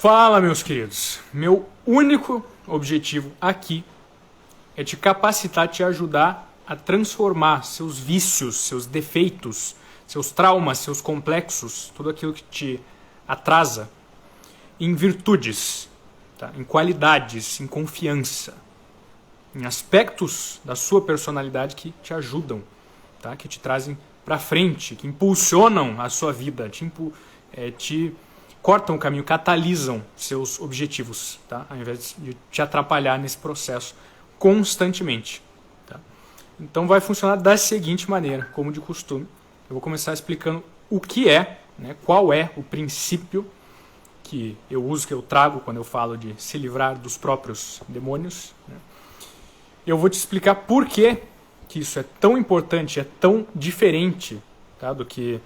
Fala, meus queridos. Meu único objetivo aqui é te capacitar, te ajudar a transformar seus vícios, seus defeitos, seus traumas, seus complexos, tudo aquilo que te atrasa, em virtudes, tá? Em qualidades, em confiança, em aspectos da sua personalidade que te ajudam, tá? Que te trazem para frente, que impulsionam a sua vida, te cortam o caminho, catalisam seus objetivos, tá? Ao invés de te atrapalhar nesse processo constantemente. Tá? Então vai funcionar da seguinte maneira, como de costume. Eu vou começar explicando o que é, né, qual é o princípio que eu uso, que eu trago quando eu falo de se livrar dos próprios demônios. Né? Eu vou te explicar por que isso é tão importante, é tão diferente, tá, do que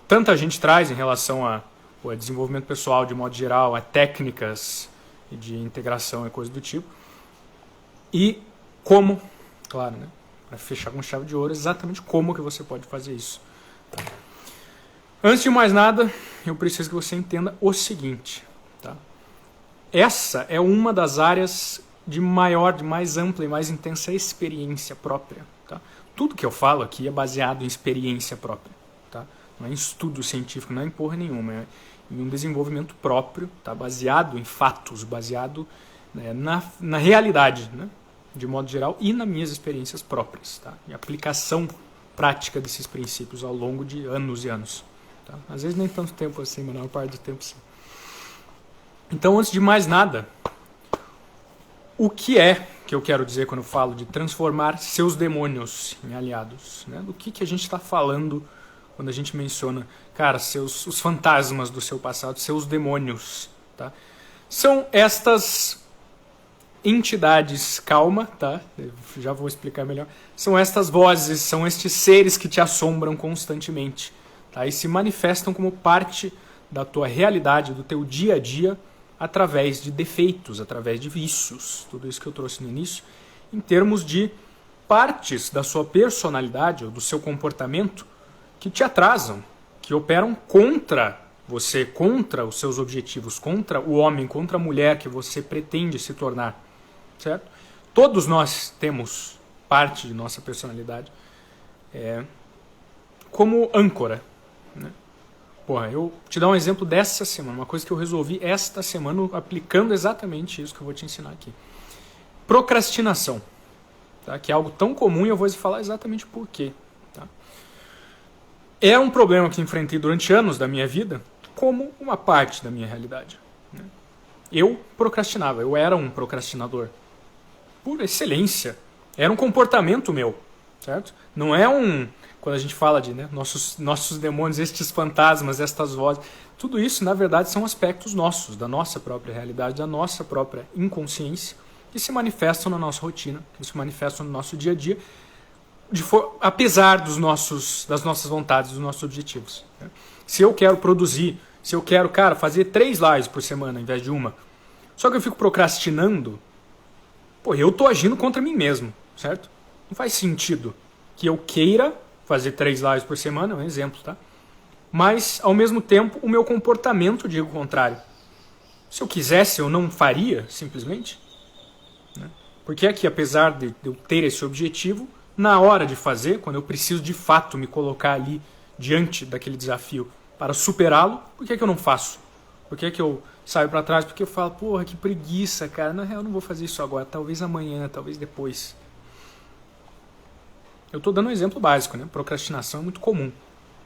tanta gente traz em relação a desenvolvimento pessoal de modo geral, a técnicas de integração e coisa do tipo. E como, claro, né, para fechar com chave de ouro, exatamente como que você pode fazer isso. Tá? Antes de mais nada, eu preciso que você entenda o seguinte. Tá? Essa é uma das áreas de maior, de mais ampla e mais intensa experiência própria. Tá? Tudo que eu falo aqui é baseado em experiência própria. Tá? Não é em estudo científico, não é em porra nenhuma. É em um desenvolvimento próprio, tá? Baseado em fatos, baseado, né, na realidade, né? De modo geral, e nas minhas experiências próprias. Tá? E aplicação prática desses princípios ao longo de anos e anos. Tá? Às vezes nem tanto tempo assim, mas na maior parte do tempo sim. Então, antes de mais nada, o que é que eu quero dizer quando eu falo de transformar seus demônios em aliados? Né? Do que a gente está falando quando a gente menciona, cara, os fantasmas do seu passado, seus demônios? Tá? São estas entidades, calma, tá? Eu já vou explicar melhor. São estas vozes, são estes seres que te assombram constantemente, tá? E se manifestam como parte da tua realidade, do teu dia a dia, através de defeitos, através de vícios, tudo isso que eu trouxe no início, em termos de partes da sua personalidade ou do seu comportamento que te atrasam, que operam contra você, contra os seus objetivos, contra o homem, contra a mulher que você pretende se tornar, certo? Todos nós temos parte de nossa personalidade como âncora, né? Porra, eu te dar um exemplo dessa semana, uma coisa que eu resolvi esta semana aplicando exatamente isso que eu vou te ensinar aqui. Procrastinação, tá? Que é algo tão comum e eu vou falar exatamente por quê. Tá? É um problema que enfrentei durante anos da minha vida como uma parte da minha realidade. Né? Eu procrastinava, eu era um procrastinador. Por excelência. Era um comportamento meu, certo? Não é quando a gente fala de, né, nossos demônios, estes fantasmas, estas vozes, tudo isso, na verdade, são aspectos nossos, da nossa própria realidade, da nossa própria inconsciência, que se manifestam na nossa rotina, que se manifestam no nosso dia a dia, apesar das nossas vontades, dos nossos objetivos. Né? Se eu quero produzir, se eu quero, cara, fazer 3 lives por semana, ao invés de uma, só que eu fico procrastinando, pô, eu estou agindo contra mim mesmo, certo? Não faz sentido que eu queira fazer 3 lives por semana, é um exemplo, tá? Mas, ao mesmo tempo, o meu comportamento diga o contrário. Se eu quisesse, eu não faria, simplesmente. Né? Porque é que, apesar de eu ter esse objetivo, na hora de fazer, quando eu preciso de fato me colocar ali diante daquele desafio para superá-lo, por que é que eu não faço? Por que é que eu saio para trás? Porque eu falo, porra, que preguiça, cara. Na real, eu não vou fazer isso agora. Talvez amanhã, talvez depois. Eu estou dando um exemplo básico, né? Procrastinação é muito comum.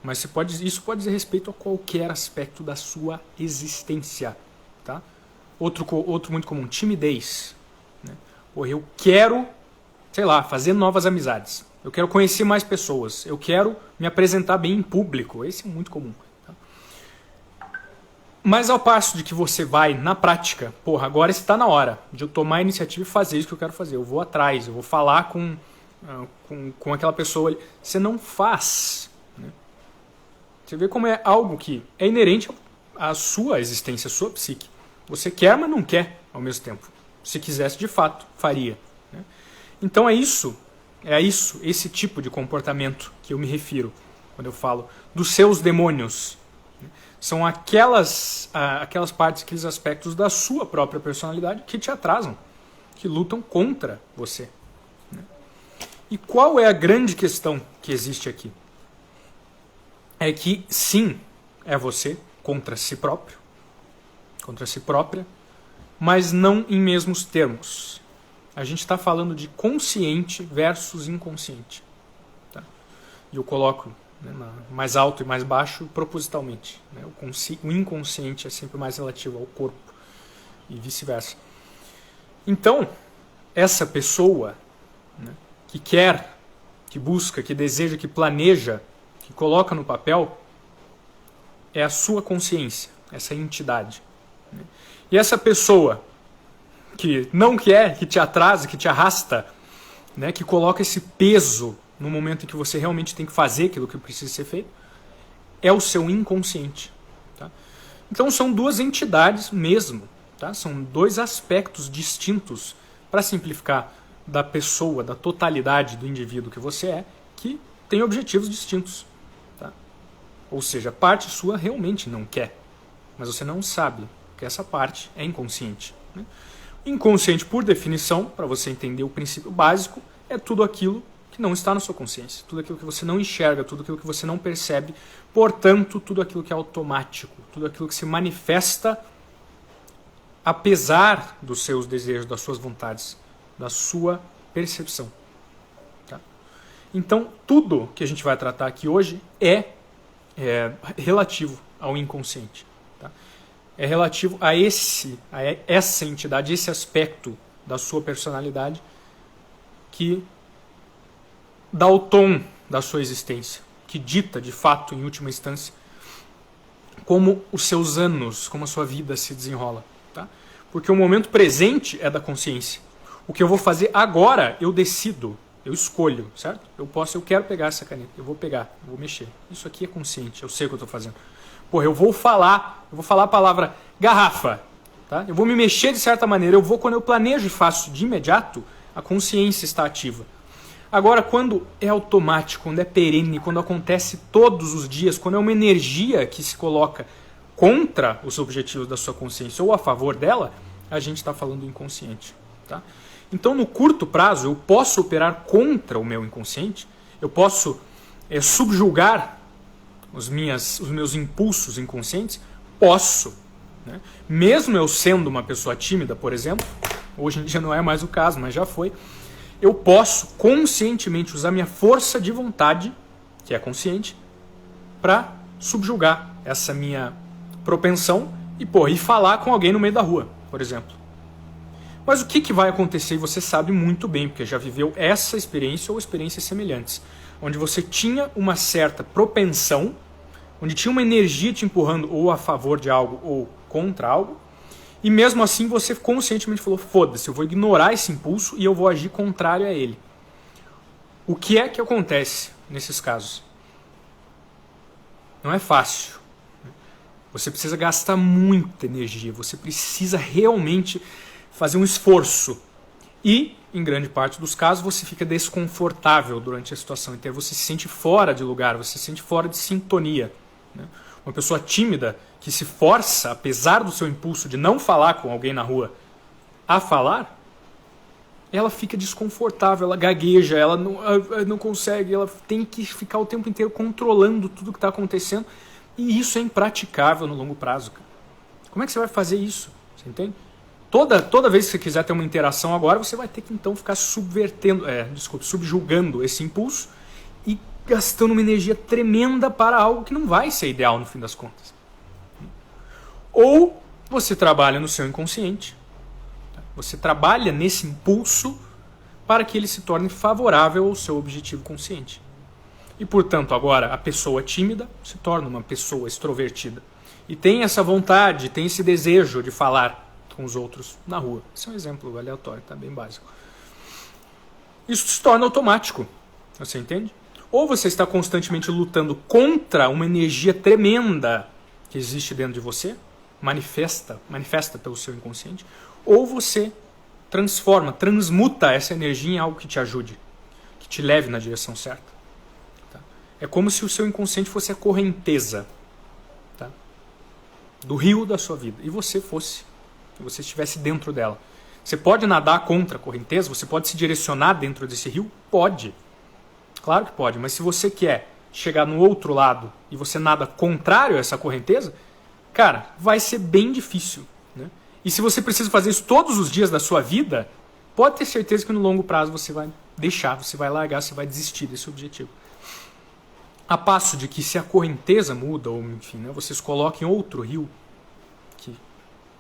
Mas isso pode dizer respeito a qualquer aspecto da sua existência. Tá? Outro muito comum, timidez. Né? Porra, eu quero, sei lá, fazer novas amizades. Eu quero conhecer mais pessoas. Eu quero me apresentar bem em público. Esse é muito comum. Mas ao passo de que você vai, na prática, porra, agora está na hora de eu tomar a iniciativa e fazer isso que eu quero fazer. Eu vou atrás, eu vou falar com aquela pessoa ali. Você não faz. Né? Você vê como é algo que é inerente à sua existência, à sua psique. Você quer, mas não quer ao mesmo tempo. Se quisesse, de fato, faria. Né? Então esse tipo de comportamento que eu me refiro quando eu falo dos seus demônios. São aquelas partes, aqueles aspectos da sua própria personalidade que te atrasam, que lutam contra você. Né? E qual é a grande questão que existe aqui? É que sim, é você contra si próprio, contra si própria, mas não em mesmos termos. A gente está falando de consciente versus inconsciente. Tá? E eu coloco, né, mais alto e mais baixo propositalmente. Né? O inconsciente é sempre mais relativo ao corpo e vice-versa. Então, essa pessoa, né, que quer, que busca, que deseja, que planeja, que coloca no papel, é a sua consciência, essa entidade. Né? E essa pessoa que não quer, que te atrasa, que te arrasta, né, que coloca esse peso no momento em que você realmente tem que fazer aquilo que precisa ser feito, é o seu inconsciente. Tá? Então são duas entidades mesmo, tá? São dois aspectos distintos, para simplificar, da pessoa, da totalidade do indivíduo que você é, que tem objetivos distintos. Tá? Ou seja, parte sua realmente não quer, mas você não sabe que essa parte é inconsciente. Né? Inconsciente, por definição, para você entender o princípio básico, é tudo aquilo que não está na sua consciência, tudo aquilo que você não enxerga, tudo aquilo que você não percebe, portanto, tudo aquilo que é automático, tudo aquilo que se manifesta apesar dos seus desejos, das suas vontades, da sua percepção. Tá? Então, tudo que a gente vai tratar aqui hoje é relativo ao inconsciente. Tá? É relativo a essa entidade, esse aspecto da sua personalidade que dá o tom da sua existência, que dita, de fato, em última instância, como os seus anos, como a sua vida se desenrola. Tá? Porque o momento presente é da consciência. O que eu vou fazer agora, eu decido, eu escolho, certo? Eu quero pegar essa caneta, eu vou pegar, eu vou mexer. Isso aqui é consciente, eu sei o que eu estou fazendo. Porra, eu vou falar a palavra garrafa, tá? Eu vou me mexer de certa maneira, quando eu planejo e faço de imediato, a consciência está ativa. Agora, quando é automático, quando é perene, quando acontece todos os dias, quando é uma energia que se coloca contra os objetivos da sua consciência ou a favor dela, a gente está falando do inconsciente. Tá? Então, no curto prazo, eu posso operar contra o meu inconsciente, eu posso subjugar os meus impulsos inconscientes? Posso. Né? Mesmo eu sendo uma pessoa tímida, por exemplo, hoje em dia não é mais o caso, mas já foi, eu posso conscientemente usar minha força de vontade, que é consciente, para subjugar essa minha propensão e falar com alguém no meio da rua, por exemplo. Mas o que vai acontecer, e você sabe muito bem, porque já viveu essa experiência ou experiências semelhantes, onde você tinha uma certa propensão, onde tinha uma energia te empurrando ou a favor de algo ou contra algo, e mesmo assim você conscientemente falou, foda-se, eu vou ignorar esse impulso e eu vou agir contrário a ele. O que é que acontece nesses casos? Não é fácil. Você precisa gastar muita energia, você precisa realmente fazer um esforço. E, em grande parte dos casos, você fica desconfortável durante a situação inteira, você se sente fora de lugar, você se sente fora de sintonia. Né? Uma pessoa tímida que se força, apesar do seu impulso de não falar com alguém na rua, a falar, ela fica desconfortável, ela gagueja, ela não consegue, ela tem que ficar o tempo inteiro controlando tudo que está acontecendo, e isso é impraticável no longo prazo. Cara. Como é que você vai fazer isso? Você entende? Toda vez que você quiser ter uma interação agora, você vai ter que então ficar subjugando esse impulso e gastando uma energia tremenda para algo que não vai ser ideal no fim das contas. Ou você trabalha no seu inconsciente, você trabalha nesse impulso para que ele se torne favorável ao seu objetivo consciente. E, portanto, agora a pessoa tímida se torna uma pessoa extrovertida. E tem essa vontade, tem esse desejo de falar com os outros na rua. Esse é um exemplo aleatório, tá? Bem básico. Isso se torna automático, você entende? Ou você está constantemente lutando contra uma energia tremenda que existe dentro de você, manifesta pelo seu inconsciente, ou você transmuta essa energia em algo que te ajude, que te leve na direção certa. Tá? É como se o seu inconsciente fosse a correnteza. Tá? do rio da sua vida, e você estivesse dentro dela. Você pode nadar contra a correnteza? Você pode se direcionar dentro desse rio? Pode. Claro que pode, mas se você quer chegar no outro lado e você nada contrário a essa correnteza, cara, vai ser bem difícil, né? E se você precisa fazer isso todos os dias da sua vida, pode ter certeza que no longo prazo você vai deixar, você vai largar, você vai desistir desse objetivo. A passo de que se a correnteza muda, ou enfim, né, vocês coloquem outro rio que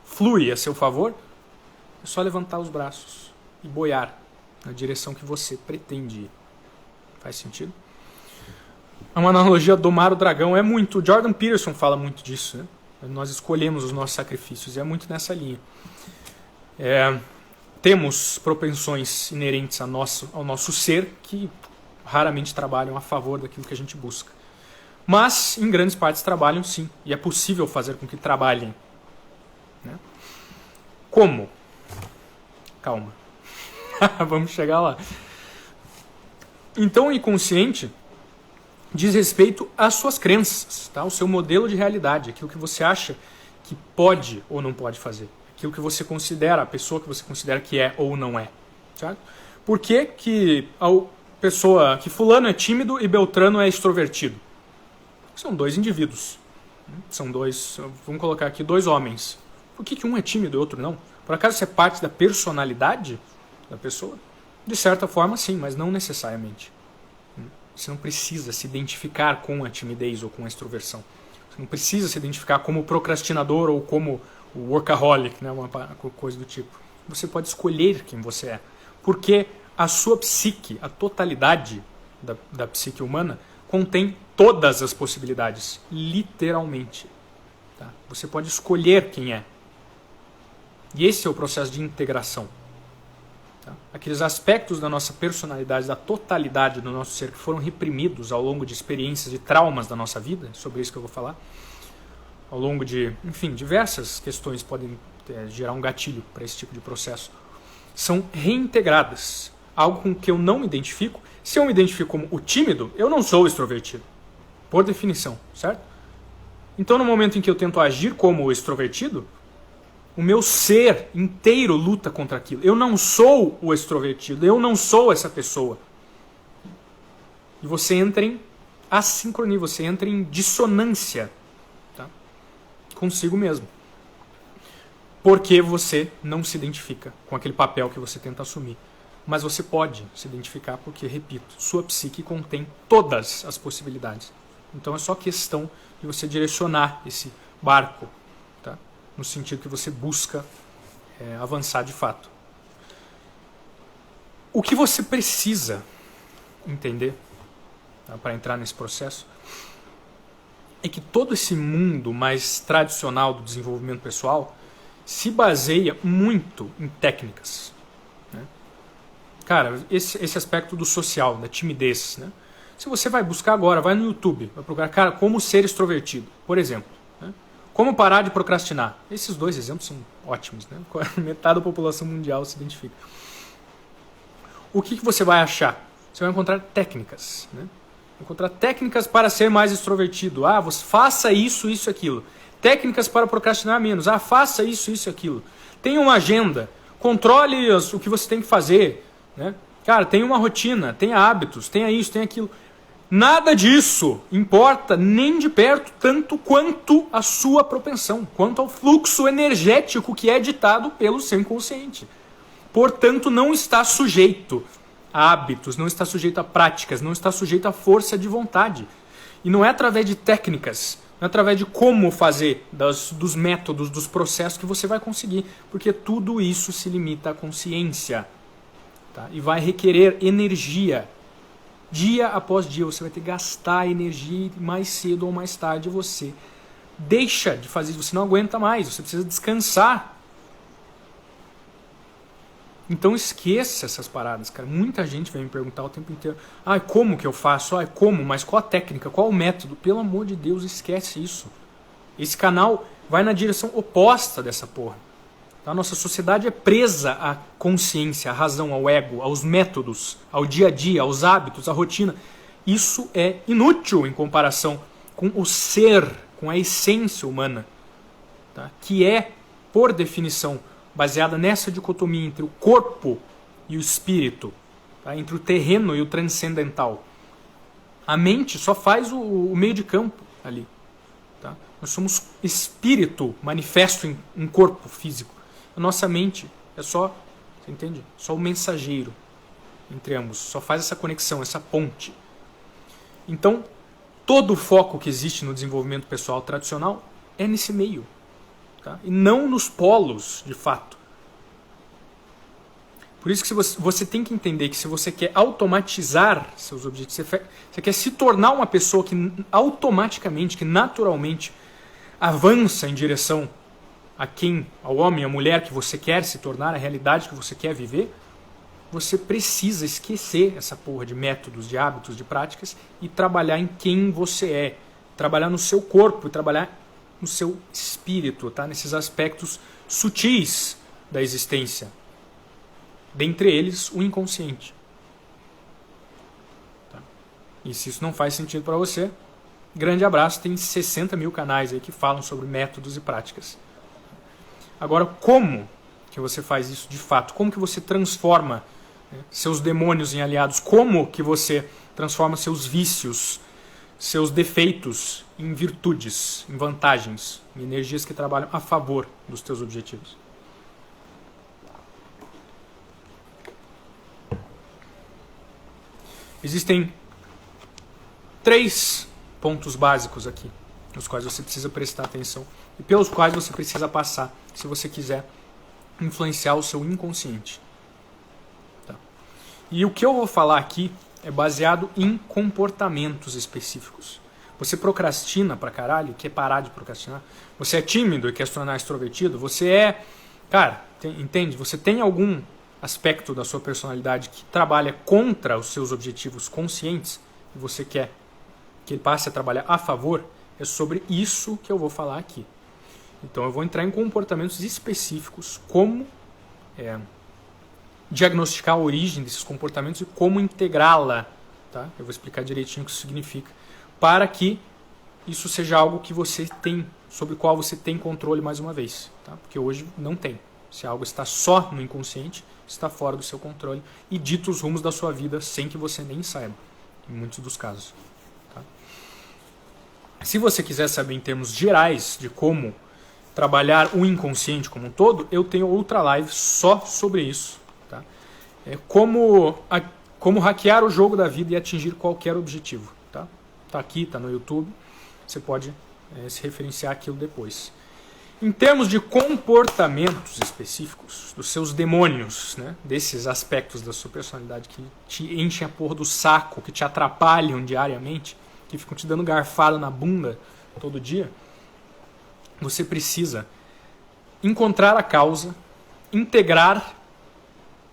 flui a seu favor, é só levantar os braços e boiar na direção que você pretende ir. Faz sentido? É uma analogia domar o dragão. É muito. Jordan Peterson fala muito disso, né? Nós escolhemos os nossos sacrifícios. É muito nessa linha. Temos propensões inerentes ao nosso ser que raramente trabalham a favor daquilo que a gente busca. Mas, em grandes partes, trabalham sim. E é possível fazer com que trabalhem. Né? Como? Calma. Vamos chegar lá. Então, o inconsciente diz respeito às suas crenças, tá? O seu modelo de realidade, aquilo que você acha que pode ou não pode fazer, aquilo que você considera, a pessoa que você considera que é ou não é. Certo? Por que fulano é tímido e Beltrano é extrovertido? São dois indivíduos. São dois, vamos colocar aqui, dois homens. Por que um é tímido e o outro não? Por acaso isso é parte da personalidade da pessoa? De certa forma, sim, mas não necessariamente. Você não precisa se identificar com a timidez ou com a extroversão. Você não precisa se identificar como procrastinador ou como o workaholic, né? Uma coisa do tipo. Você pode escolher quem você é. Porque a sua psique, a totalidade da psique humana, contém todas as possibilidades. Literalmente. Tá? Você pode escolher quem é. E esse é o processo de integração. Tá? Aqueles aspectos da nossa personalidade, da totalidade do nosso ser que foram reprimidos ao longo de experiências, de traumas da nossa vida, sobre isso que eu vou falar, ao longo de, enfim, diversas questões podem gerar um gatilho para esse tipo de processo, são reintegradas. Algo com que eu não me identifico. Se eu me identifico como o tímido, eu não sou extrovertido, por definição, certo? Então, no momento em que eu tento agir como o extrovertido, o meu ser inteiro luta contra aquilo. Eu não sou o extrovertido, eu não sou essa pessoa. E você entra em assincronia, você entra em dissonância, tá? Consigo mesmo. Porque você não se identifica com aquele papel que você tenta assumir. Mas você pode se identificar porque, repito, sua psique contém todas as possibilidades. Então é só questão de você direcionar esse barco, tá? No sentido que você busca avançar de fato. O que você precisa entender, tá, para entrar nesse processo é que todo esse mundo mais tradicional do desenvolvimento pessoal se baseia muito em técnicas. Né? Cara, esse aspecto do social, da timidez, né? Se você vai buscar agora, vai no YouTube, vai procurar, cara, como ser extrovertido, por exemplo. Né? Como parar de procrastinar. Esses dois exemplos são ótimos, né? Metade da população mundial se identifica. O que você vai achar? Você vai encontrar técnicas, né? Encontrar técnicas para ser mais extrovertido. Ah, você faça isso, isso, aquilo. Técnicas para procrastinar menos. Ah, faça isso, isso, aquilo. Tenha uma agenda. Controle o que você tem que fazer. Né? Cara, tenha uma rotina, tenha hábitos, tenha isso, tenha aquilo. Nada disso importa nem de perto tanto quanto a sua propensão, quanto ao fluxo energético que é ditado pelo seu inconsciente. Portanto, não está sujeito a hábitos, não está sujeito a práticas, não está sujeito à força de vontade. E não é através de técnicas, não é através de como fazer, dos métodos, dos processos que você vai conseguir, porque tudo isso se limita à consciência, tá? E vai requerer energia. Dia após dia você vai ter que gastar energia e mais cedo ou mais tarde você deixa de fazer isso, você não aguenta mais, você precisa descansar. Então esqueça essas paradas, cara. Muita gente vem me perguntar o tempo inteiro, como que eu faço? Como? Mas qual a técnica? Qual o método? Pelo amor de Deus, esquece isso. Esse canal vai na direção oposta dessa porra. A nossa sociedade é presa à consciência, à razão, ao ego, aos métodos, ao dia a dia, aos hábitos, à rotina. Isso é inútil em comparação com o ser, com a essência humana. tá? Que é, por definição, baseada nessa dicotomia entre o corpo e o espírito, tá? Entre o terreno e o transcendental. A mente só faz o meio de campo ali. Tá? Nós somos espírito manifesto em um corpo físico. A nossa mente é só, você entende? Só o mensageiro entre ambos. Só faz essa conexão, essa ponte. Então, todo o foco que existe no desenvolvimento pessoal tradicional é nesse meio. Tá? E não nos polos, de fato. Por isso que você tem que entender que se você quer automatizar seus objetivos, você quer se tornar uma pessoa que automaticamente, que naturalmente avança em direção ao homem, à mulher que você quer se tornar, a realidade que você quer viver, você precisa esquecer essa porra de métodos, de hábitos, de práticas e trabalhar em quem você é. Trabalhar no seu corpo e trabalhar no seu espírito, tá? Nesses aspectos sutis da existência. Dentre eles, o inconsciente. Tá? E se isso não faz sentido para você, grande abraço, tem 60 mil canais aí que falam sobre métodos e práticas. Agora, como que você faz isso de fato? Como que você transforma seus demônios em aliados? Como que você transforma seus vícios, seus defeitos em virtudes, em vantagens, em energias que trabalham a favor dos teus objetivos? Existem 3 pontos básicos aqui, nos quais você precisa prestar atenção e pelos quais você precisa passar, se você quiser influenciar o seu inconsciente. Tá? E o que eu vou falar aqui é baseado em comportamentos específicos. Você procrastina pra caralho, quer parar de procrastinar? Você é tímido e quer se tornar extrovertido? Você é... Cara, entende? Você tem algum aspecto da sua personalidade que trabalha contra os seus objetivos conscientes e você quer que ele passe a trabalhar a favor, é sobre isso que eu vou falar aqui. Então eu vou entrar em comportamentos específicos, como diagnosticar a origem desses comportamentos e como integrá-la. Tá? Eu vou explicar direitinho o que isso significa, para que isso seja algo que você tem, sobre o qual você tem controle mais uma vez. Tá? Porque hoje não tem. Se algo está só no inconsciente, está fora do seu controle e dita os rumos da sua vida sem que você nem saiba, em muitos dos casos. Tá? Se você quiser saber em termos gerais de como trabalhar o inconsciente como um todo, eu tenho outra live só sobre isso. Tá? Como hackear o jogo da vida e atingir qualquer objetivo. Tá? Tá aqui, tá no YouTube, você pode se referenciar aquilo depois. Em termos de comportamentos específicos, dos seus demônios, né, desses aspectos da sua personalidade que te enchem a porra do saco, que te atrapalham diariamente, que ficam te dando garfada na bunda todo dia, você precisa encontrar a causa, integrar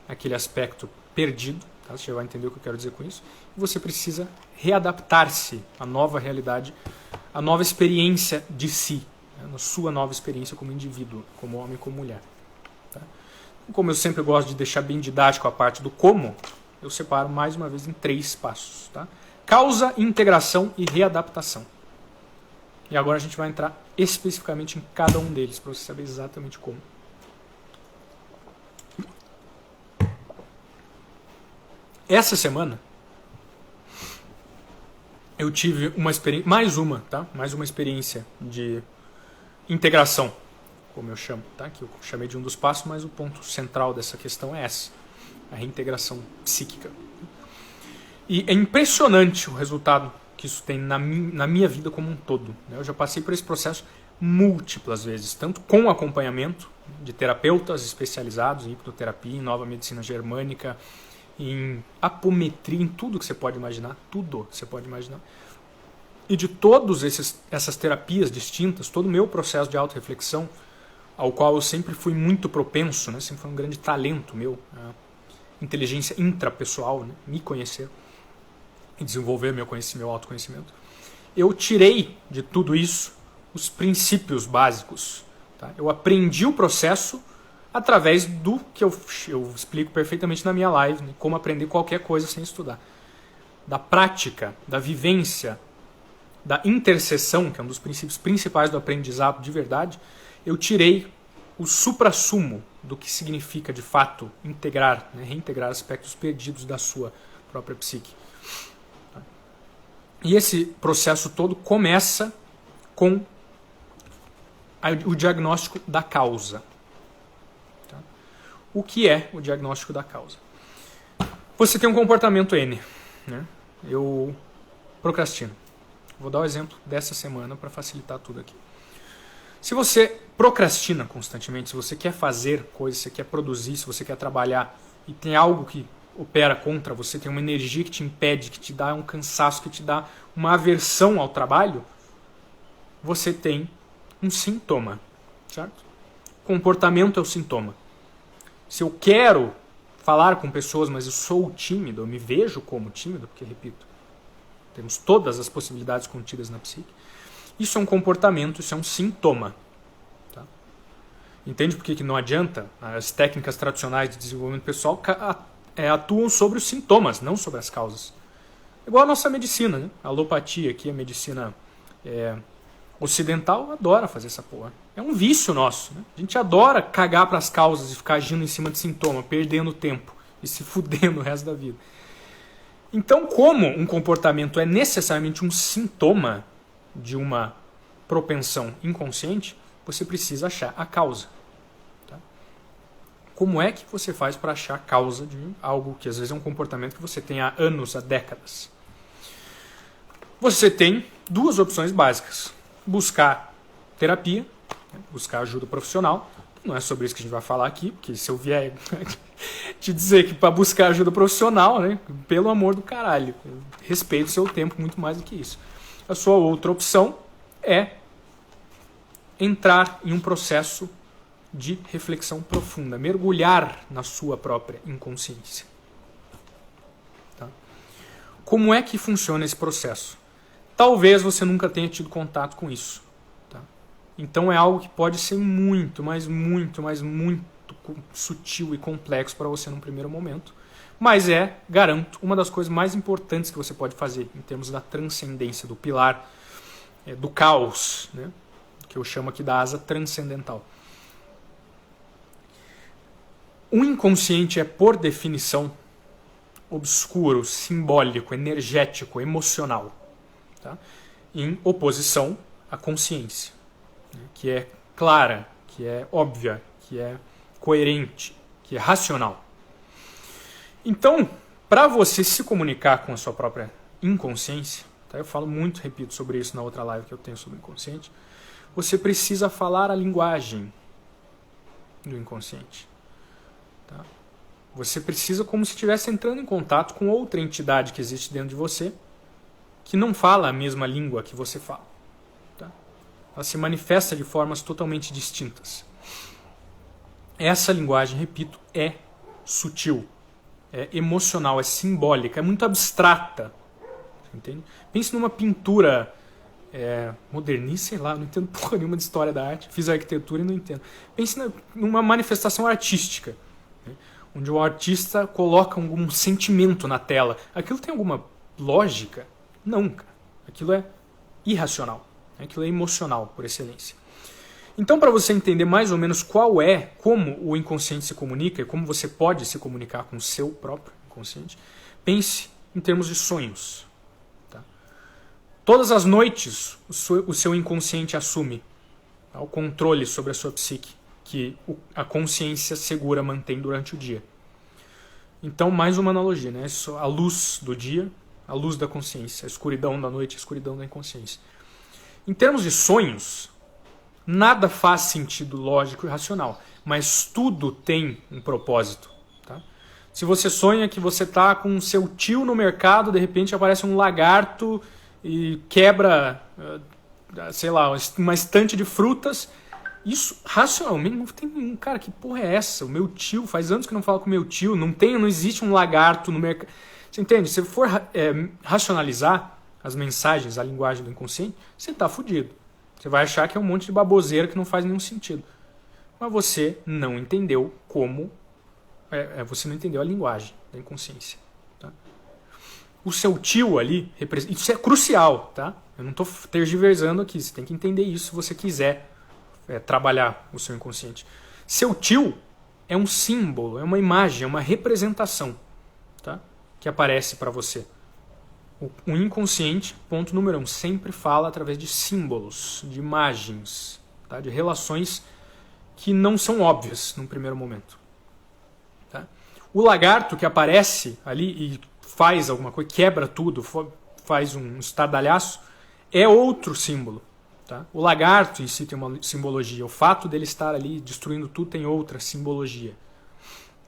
aquele aspecto perdido, tá? Você já vai entender o que eu quero dizer com isso, e você precisa readaptar-se à nova realidade, à nova experiência de si, na sua nova experiência como indivíduo, como homem e como mulher. Tá? Como eu sempre gosto de deixar bem didático a parte do como, eu separo mais uma vez em 3 passos. Tá? Causa, integração e readaptação. E agora a gente vai entrar especificamente em cada um deles, para você saber exatamente como. Essa semana, eu tive uma experiência, mais uma experiência de integração, como eu chamo, tá? Que eu chamei de um dos passos, mas o ponto central dessa questão é essa, a reintegração psíquica. E é impressionante o resultado que isso tem na minha vida como um todo. Né? Eu já passei por esse processo múltiplas vezes, tanto com acompanhamento de terapeutas especializados em hipnoterapia, em nova medicina germânica, em apometria, em tudo que você pode imaginar, tudo que você pode imaginar. E de todas essas terapias distintas, todo o meu processo de autorreflexão, ao qual eu sempre fui muito propenso, né? Sempre foi um grande talento meu, a inteligência intrapessoal, né? Me conhecer e desenvolver meu autoconhecimento, eu tirei de tudo isso os princípios básicos. Tá? Eu aprendi o processo através do que eu explico perfeitamente na minha live, né? Como aprender qualquer coisa sem estudar. Da prática, da vivência, da interseção, que é um dos princípios principais do aprendizado de verdade, eu tirei o suprassumo do que significa, de fato, integrar, né, reintegrar aspectos perdidos da sua própria psique. E esse processo todo começa com o diagnóstico da causa. Tá? O que é o diagnóstico da causa? Você tem um comportamento N. Né? Eu procrastino. Vou dar o exemplo dessa semana para facilitar tudo aqui. Se você procrastina constantemente, se você quer fazer coisas, se você quer produzir, se você quer trabalhar e tem algo que opera contra você, tem uma energia que te impede, que te dá um cansaço, que te dá uma aversão ao trabalho, você tem um sintoma, certo? Comportamento é o sintoma. Se eu quero falar com pessoas, mas eu sou tímido, eu me vejo como tímido, porque, repito, temos todas as possibilidades contidas na psique, isso é um comportamento, isso é um sintoma. Tá? Entende por que não adianta? As técnicas tradicionais de desenvolvimento pessoal atuam sobre os sintomas, não sobre as causas. Igual a nossa medicina, né? A alopatia aqui, a medicina ocidental, adora fazer essa porra. É um vício nosso. Né? A gente adora cagar para as causas e ficar agindo em cima de sintoma, perdendo tempo e se fudendo o resto da vida. Então, como um comportamento é necessariamente um sintoma de uma propensão inconsciente, você precisa achar a causa. Tá? Como é que você faz para achar a causa de algo que às vezes é um comportamento que você tem há anos, há décadas? Você tem duas opções básicas. Buscar terapia, buscar ajuda profissional. Não é sobre isso que a gente vai falar aqui, porque se eu vier te dizer que para buscar ajuda profissional, né, pelo amor do caralho, respeito o seu tempo muito mais do que isso. A sua outra opção é entrar em um processo de reflexão profunda, mergulhar na sua própria inconsciência. Tá? Como é que funciona esse processo? Talvez você nunca tenha tido contato com isso. Tá? Então é algo que pode ser muito, mas muito sutil e complexo para você num primeiro momento. Mas garanto, uma das coisas mais importantes que você pode fazer em termos da transcendência, do pilar, do caos, né? Que eu chamo aqui da asa transcendental. O inconsciente é, por definição, obscuro, simbólico, energético, emocional. Tá? Em oposição à consciência, né? Que é clara, que é óbvia, que é coerente, que é racional. Então, para você se comunicar com a sua própria inconsciência, tá? Eu falo muito, repito, sobre isso na outra live que eu tenho sobre o inconsciente, você precisa falar a linguagem do inconsciente. Tá? Você precisa como se estivesse entrando em contato com outra entidade que existe dentro de você, que não fala a mesma língua que você fala. Tá? Ela se manifesta de formas totalmente distintas. Essa linguagem, repito, é sutil, é emocional, é simbólica, é muito abstrata. Entende? Pense numa pintura modernista, sei lá, não entendo porra nenhuma de história da arte, fiz arquitetura e não entendo. Pense numa manifestação artística, né? Onde o artista coloca algum sentimento na tela. Aquilo tem alguma lógica? Não, cara. Aquilo é irracional, aquilo é emocional por excelência. Então, para você entender mais ou menos como o inconsciente se comunica e como você pode se comunicar com o seu próprio inconsciente, pense em termos de sonhos. Tá? Todas as noites, o seu inconsciente assume o controle sobre a sua psique, que a consciência segura mantém durante o dia. Então, mais uma analogia, né? A luz do dia, a luz da consciência, a escuridão da noite, a escuridão da inconsciência. Em termos de sonhos, nada faz sentido lógico e racional, mas tudo tem um propósito. Tá? Se você sonha que você está com seu tio no mercado, de repente aparece um lagarto e quebra, sei lá, uma estante de frutas, isso racionalmente não tem nenhum. Cara, que porra é essa? O meu tio, faz anos que eu não falo com o meu tio, não existe um lagarto no mercado. Você entende? Se for racionalizar as mensagens, a linguagem do inconsciente, você está fudido. Você vai achar que é um monte de baboseira que não faz nenhum sentido. Mas você não entendeu como... você não entendeu a linguagem da inconsciência. Tá? O seu tio ali... Isso é crucial. Tá? Eu não estou tergiversando aqui. Você tem que entender isso se você quiser trabalhar o seu inconsciente. Seu tio é um símbolo, é uma imagem, é uma representação, tá? Que aparece para você. O inconsciente, ponto número 1, sempre fala através de símbolos, de imagens, tá? De relações que não são óbvias num primeiro momento. Tá? O lagarto que aparece ali e faz alguma coisa, quebra tudo, faz um estardalhaço, é outro símbolo. Tá? O lagarto em si tem uma simbologia, o fato dele estar ali destruindo tudo tem outra simbologia.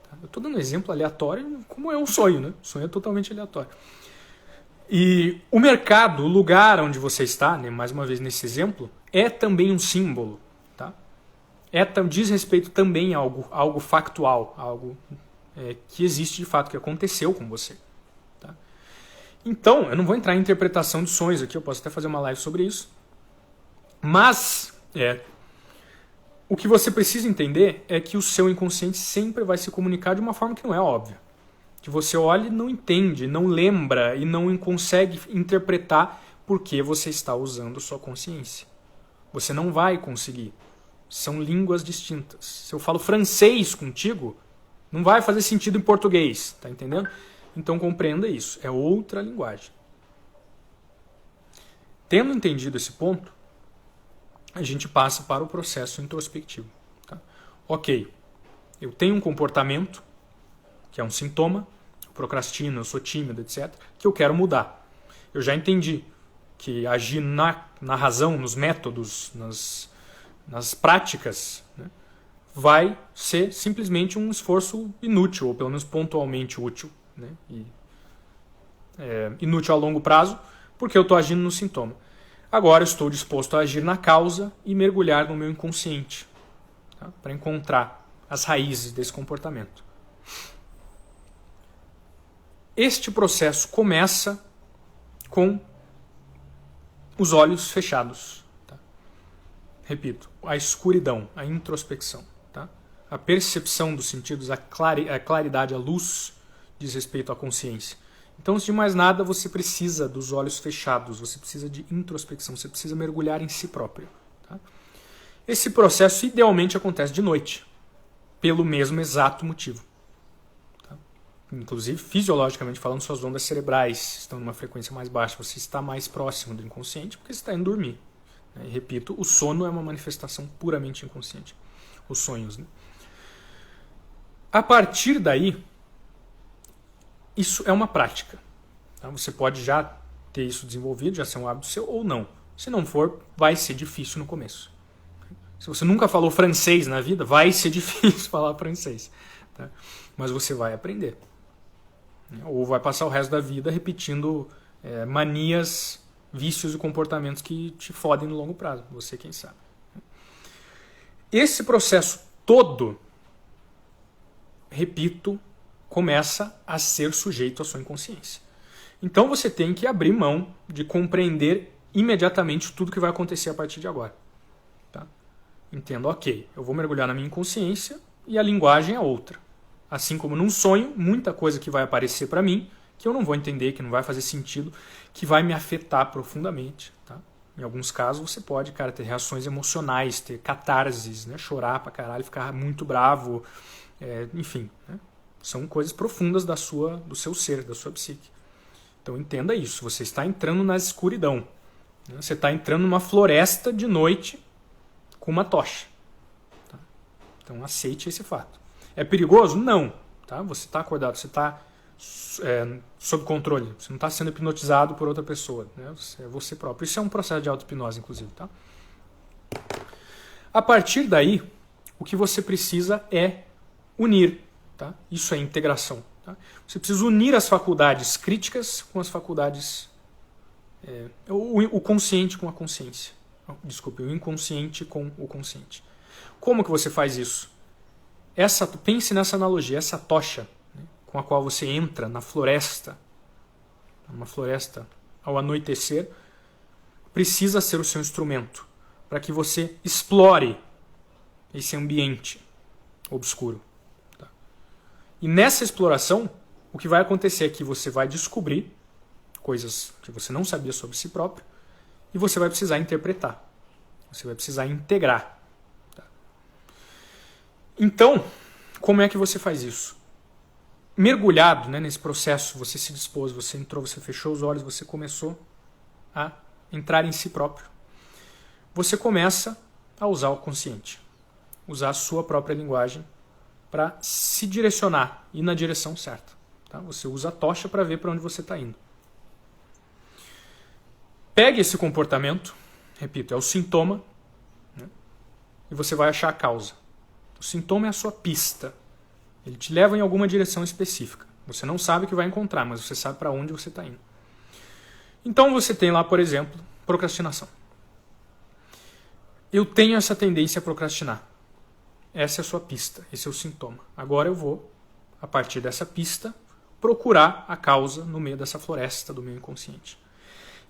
Tá? Eu estou dando um exemplo aleatório, como é um sonho, né? O sonho é totalmente aleatório. E o mercado, o lugar onde você está, né, mais uma vez nesse exemplo, é também um símbolo. Tá? Diz respeito também a algo factual, algo que existe de fato, que aconteceu com você. Tá? Então, eu não vou entrar em interpretação de sonhos aqui, eu posso até fazer uma live sobre isso. Mas, o que você precisa entender é que o seu inconsciente sempre vai se comunicar de uma forma que não é óbvia. Que você olha e não entende, não lembra e não consegue interpretar porque você está usando sua consciência. Você não vai conseguir. São línguas distintas. Se eu falo francês contigo, não vai fazer sentido em português, tá entendendo? Então compreenda isso, é outra linguagem. Tendo entendido esse ponto, a gente passa para o processo introspectivo. Tá? Ok, eu tenho um comportamento, que é um sintoma, eu procrastino, eu sou tímido, etc., que eu quero mudar. Eu já entendi que agir na razão, nos métodos, nas práticas, né, vai ser simplesmente um esforço inútil, ou pelo menos pontualmente útil. Né, inútil a longo prazo, porque eu estou agindo no sintoma. Agora eu estou disposto a agir na causa e mergulhar no meu inconsciente, tá, para encontrar as raízes desse comportamento. Este processo começa com os olhos fechados. Tá? Repito, a escuridão, a introspecção. Tá? A percepção dos sentidos, a claridade, a luz diz respeito à consciência. Então, antes de mais nada, você precisa dos olhos fechados, você precisa de introspecção, você precisa mergulhar em si próprio. Tá? Esse processo idealmente acontece de noite, pelo mesmo exato motivo. Inclusive, fisiologicamente falando, suas ondas cerebrais estão numa frequência mais baixa. Você está mais próximo do inconsciente porque você está indo dormir. E, repito, o sono é uma manifestação puramente inconsciente. Os sonhos. Né? A partir daí, isso é uma prática. Tá? Você pode já ter isso desenvolvido, já ser um hábito seu ou não. Se não for, vai ser difícil no começo. Se você nunca falou francês na vida, vai ser difícil falar francês. Tá? Mas você vai aprender. Ou vai passar o resto da vida repetindo manias, vícios e comportamentos que te fodem no longo prazo. Você quem sabe. Esse processo todo, repito, começa a ser sujeito à sua inconsciência. Então você tem que abrir mão de compreender imediatamente tudo que vai acontecer a partir de agora. Tá? Entendo, ok, eu vou mergulhar na minha inconsciência e a linguagem é outra. Assim como num sonho, muita coisa que vai aparecer para mim, que eu não vou entender, que não vai fazer sentido, que vai me afetar profundamente. Tá? Em alguns casos você pode, cara, ter reações emocionais, ter catarses, né? Chorar pra caralho, ficar muito bravo, enfim. Né? São coisas profundas do seu ser, da sua psique. Então entenda isso, você está entrando na escuridão. Né? Você está entrando numa floresta de noite com uma tocha. Tá? Então aceite esse fato. É perigoso? Não. Tá? Você está acordado, você está sob controle. Você não está sendo hipnotizado por outra pessoa. Né? É você próprio. Isso é um processo de auto-hipnose, inclusive. Tá? A partir daí, o que você precisa é unir. Tá? Isso é integração. Tá? Você precisa unir as faculdades críticas com as faculdades... o consciente com a consciência. Desculpe, o inconsciente com o consciente. Como que você faz isso? Pense nessa analogia, essa tocha, né, com a qual você entra na floresta, uma floresta ao anoitecer, precisa ser o seu instrumento para que você explore esse ambiente obscuro. Tá? E nessa exploração, o que vai acontecer é que você vai descobrir coisas que você não sabia sobre si próprio e você vai precisar interpretar, você vai precisar integrar. Então, como é que você faz isso? Mergulhado, né, nesse processo, você se dispôs, você entrou, você fechou os olhos, você começou a entrar em si próprio. Você começa a usar o consciente, usar a sua própria linguagem para se direcionar, ir na direção certa. Tá? Você usa a tocha para ver para onde você está indo. Pegue esse comportamento, repito, é o sintoma, né, e você vai achar a causa. O sintoma é a sua pista. Ele te leva em alguma direção específica. Você não sabe o que vai encontrar, mas você sabe para onde você está indo. Então você tem lá, por exemplo, procrastinação. Eu tenho essa tendência a procrastinar. Essa é a sua pista, esse é o sintoma. Agora eu vou, a partir dessa pista, procurar a causa no meio dessa floresta do meu inconsciente.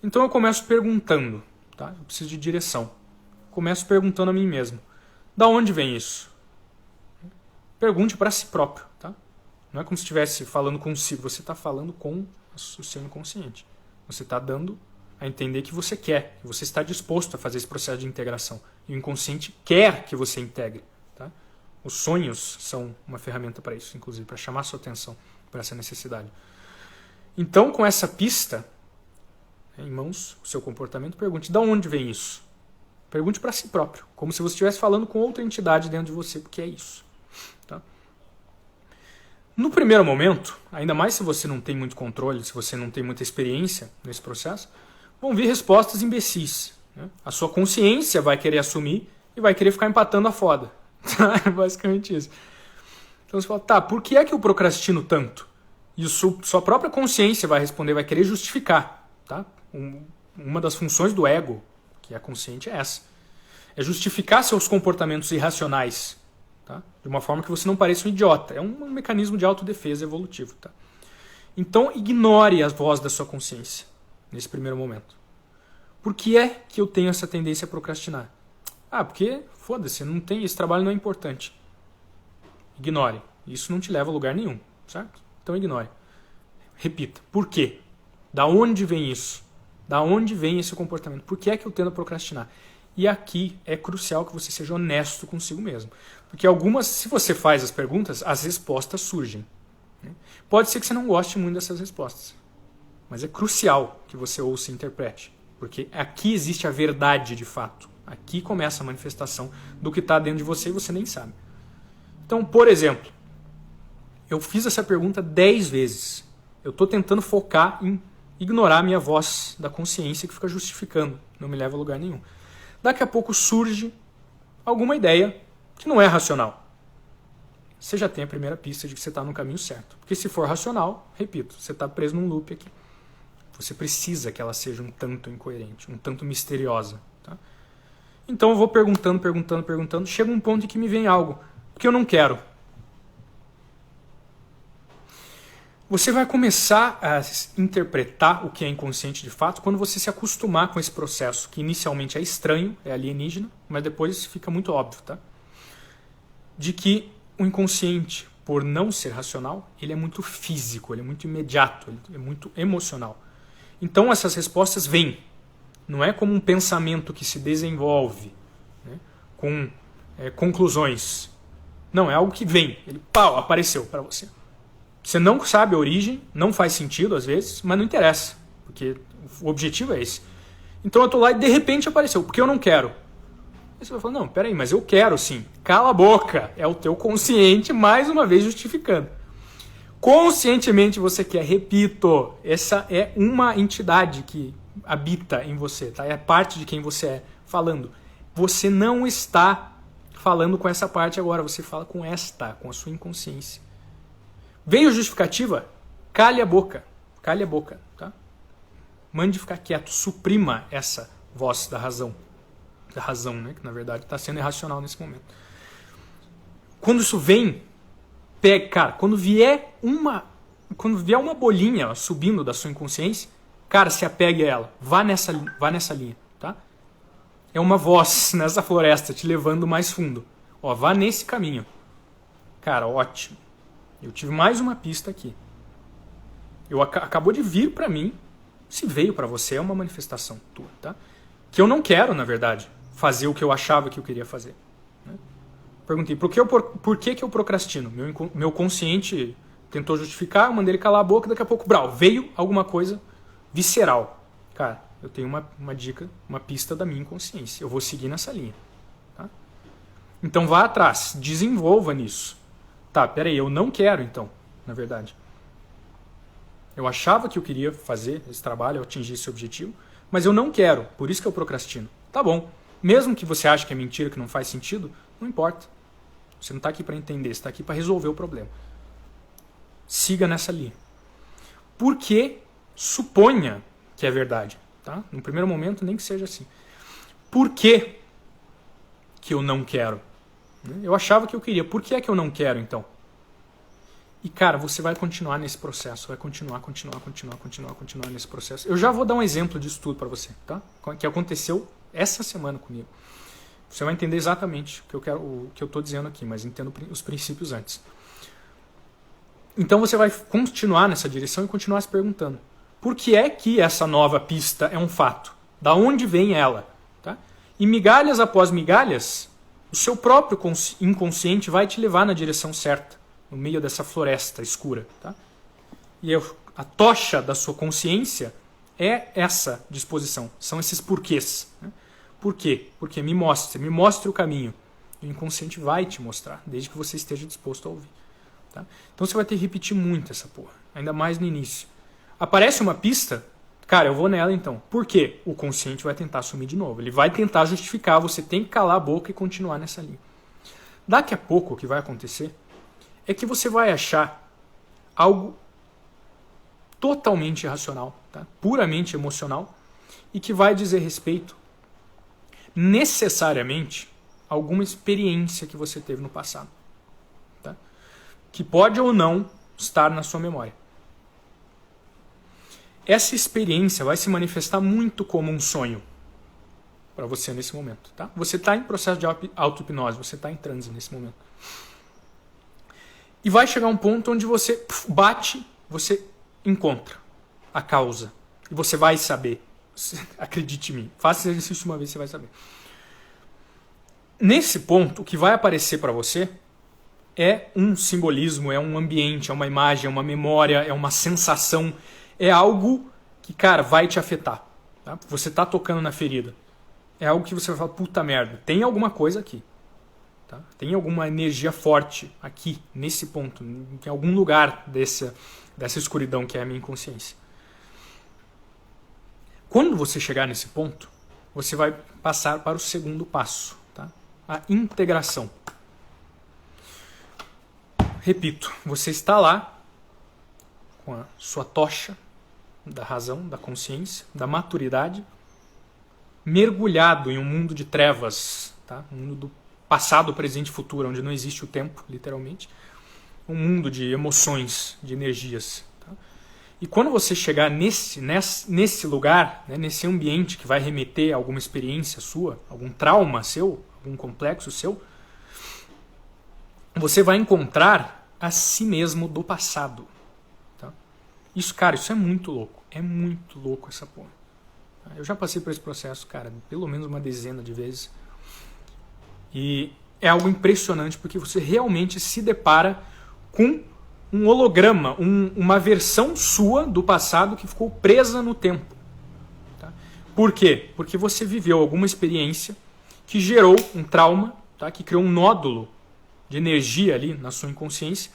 Então eu começo perguntando, tá? Eu preciso de direção. Começo perguntando a mim mesmo, da onde vem isso? Pergunte para si próprio, tá? Não é como se estivesse falando consigo, você está falando com o seu inconsciente. Você está dando a entender que você quer, que você está disposto a fazer esse processo de integração. E o inconsciente quer que você integre. Tá? Os sonhos são uma ferramenta para isso, inclusive, para chamar a sua atenção para essa necessidade. Então, com essa pista em mãos, o seu comportamento, pergunte, de onde vem isso? Pergunte para si próprio, como se você estivesse falando com outra entidade dentro de você, porque é isso. Tá? No primeiro momento, ainda mais se você não tem muito controle, se você não tem muita experiência nesse processo, vão vir respostas imbecis. Né? A sua consciência vai querer assumir e vai querer ficar empatando a foda. É basicamente isso. Então você fala, tá, por que é que eu procrastino tanto? E sua própria consciência vai responder, vai querer justificar. Tá? Uma das funções do ego, que é consciente, é essa. É justificar seus comportamentos irracionais. Tá? De uma forma que você não pareça um idiota. É um mecanismo de autodefesa evolutivo. Tá? Então ignore a voz da sua consciência nesse primeiro momento. Por que é que eu tenho essa tendência a procrastinar? Ah, porque, foda-se, não tem, esse trabalho não é importante. Ignore. Isso não te leva a lugar nenhum, certo? Então ignore. Repita. Por quê? Da onde vem isso? Da onde vem esse comportamento? Por que é que eu tendo a procrastinar? E aqui é crucial que você seja honesto consigo mesmo. Porque se você faz as perguntas, as respostas surgem. Pode ser que você não goste muito dessas respostas. Mas é crucial que você ouça e interprete. Porque aqui existe a verdade de fato. Aqui começa a manifestação do que está dentro de você e você nem sabe. Então, por exemplo, eu fiz essa pergunta 10 vezes. Eu estou tentando focar em ignorar a minha voz da consciência que fica justificando. Não me leva a lugar nenhum. Daqui a pouco surge alguma ideia que não é racional. Você já tem a primeira pista de que você está no caminho certo. Porque se for racional, repito, você está preso num loop aqui. Você precisa que ela seja um tanto incoerente, um tanto misteriosa. Tá? Então eu vou perguntando. Chega um ponto em que me vem algo que eu não quero. Você vai começar a interpretar o que é inconsciente de fato quando você se acostumar com esse processo, que inicialmente é estranho, é alienígena, mas depois fica muito óbvio, tá? De que o inconsciente, por não ser racional, ele é muito físico, ele é muito imediato, ele é muito emocional. Então essas respostas vêm. Não é como um pensamento que se desenvolve, né, com conclusões. Não, é algo que vem. Ele, pau, apareceu para você. Você não sabe a origem, não faz sentido às vezes, mas não interessa, porque o objetivo é esse. Então eu estou lá e de repente apareceu, porque eu não quero. Aí você vai falar, não, peraí, mas eu quero sim. Cala a boca, é o teu consciente mais uma vez justificando. Conscientemente você quer, repito, essa é uma entidade que habita em você, tá? É parte de quem você é falando. Você não está falando com essa parte agora, você fala com esta, com a sua inconsciência. Veio justificativa? Cale a boca, tá? Mande ficar quieto, suprima essa voz da razão, né? Que na verdade está sendo irracional nesse momento. Quando isso vem, pega, cara, quando vier uma bolinha ó, subindo da sua inconsciência, cara, se apegue a ela, vá nessa linha, tá? É uma voz nessa floresta te levando mais fundo. Ó, vá nesse caminho. Cara, ótimo. Eu tive mais uma pista aqui. Acabou de vir para mim. Se veio para você, é uma manifestação tua, tá? Que eu não quero, na verdade, fazer o que eu achava que eu queria fazer. Né? perguntei, por que que eu procrastino? Meu consciente tentou justificar, eu mandei ele calar a boca, daqui a pouco, veio alguma coisa visceral. Cara, eu tenho uma dica, uma pista da minha inconsciência. Eu vou seguir nessa linha. Tá? Então vá atrás, desenvolva nisso. Tá, peraí, eu não quero então, na verdade. Eu achava que eu queria fazer esse trabalho, atingir esse objetivo, mas eu não quero, por isso que eu procrastino. Tá bom, mesmo que você ache que é mentira, que não faz sentido, não importa. Você não está aqui para entender, você está aqui para resolver o problema. Siga nessa linha. Porque suponha que é verdade. Tá? No primeiro momento, nem que seja assim. Por que que eu não quero? Eu achava que eu queria. Por que é que eu não quero, então? E, cara, você vai continuar nesse processo. Vai continuar nesse processo. Eu já vou dar um exemplo disso tudo para você. Tá? Que aconteceu essa semana comigo. Você vai entender exatamente o que eu estou dizendo aqui, mas entenda os princípios antes. Então você vai continuar nessa direção e continuar se perguntando: por que é que essa nova pista é um fato? Da onde vem ela? Tá? E migalhas após migalhas, o seu próprio inconsciente vai te levar na direção certa, no meio dessa floresta escura. Tá? E a tocha da sua consciência é essa disposição, são esses porquês. Né? Por quê? Porque me mostre o caminho. E o inconsciente vai te mostrar, desde que você esteja disposto a ouvir. Tá? Então você vai ter que repetir muito essa porra, ainda mais no início. Aparece uma pista, cara, eu vou nela então. Por quê? O consciente vai tentar assumir de novo. Ele vai tentar justificar, você tem que calar a boca e continuar nessa linha. Daqui a pouco o que vai acontecer é que você vai achar algo totalmente irracional, tá? Puramente emocional, e que vai dizer respeito necessariamente a alguma experiência que você teve no passado. Tá? Que pode ou não estar na sua memória. Essa experiência vai se manifestar muito como um sonho para você nesse momento. Tá? Você está em processo de auto-hipnose, você está em transe nesse momento. E vai chegar um ponto onde você bate, você encontra a causa. E você vai saber. Acredite em mim. Faça esse exercício uma vez, você vai saber. Nesse ponto, o que vai aparecer para você é um simbolismo, é um ambiente, é uma imagem, é uma memória, é uma sensação, é algo que, cara, vai te afetar. Tá? Você tá tocando na ferida. É algo que você vai falar, puta merda, tem alguma coisa aqui. Tá? Tem alguma energia forte aqui, nesse ponto, em algum lugar dessa escuridão que é a minha inconsciência. Quando você chegar nesse ponto, você vai passar para o segundo passo, tá? A integração. Repito, você está lá com a sua tocha da razão, da consciência, da maturidade, mergulhado em um mundo de trevas, tá? Um mundo do passado, presente e futuro, onde não existe o tempo, literalmente. Um mundo de emoções, de energias. E quando você chegar nesse lugar, né, nesse ambiente que vai remeter a alguma experiência sua, algum trauma seu, algum complexo seu, você vai encontrar a si mesmo do passado. Tá? Isso, cara, isso é muito louco. É muito louco essa porra. Eu já passei por esse processo, cara, pelo menos uma dezena de vezes. E é algo impressionante porque você realmente se depara com um holograma, uma versão sua do passado que ficou presa no tempo. Tá? Por quê? Porque você viveu alguma experiência que gerou um trauma, tá? Que criou um nódulo de energia ali na sua inconsciência,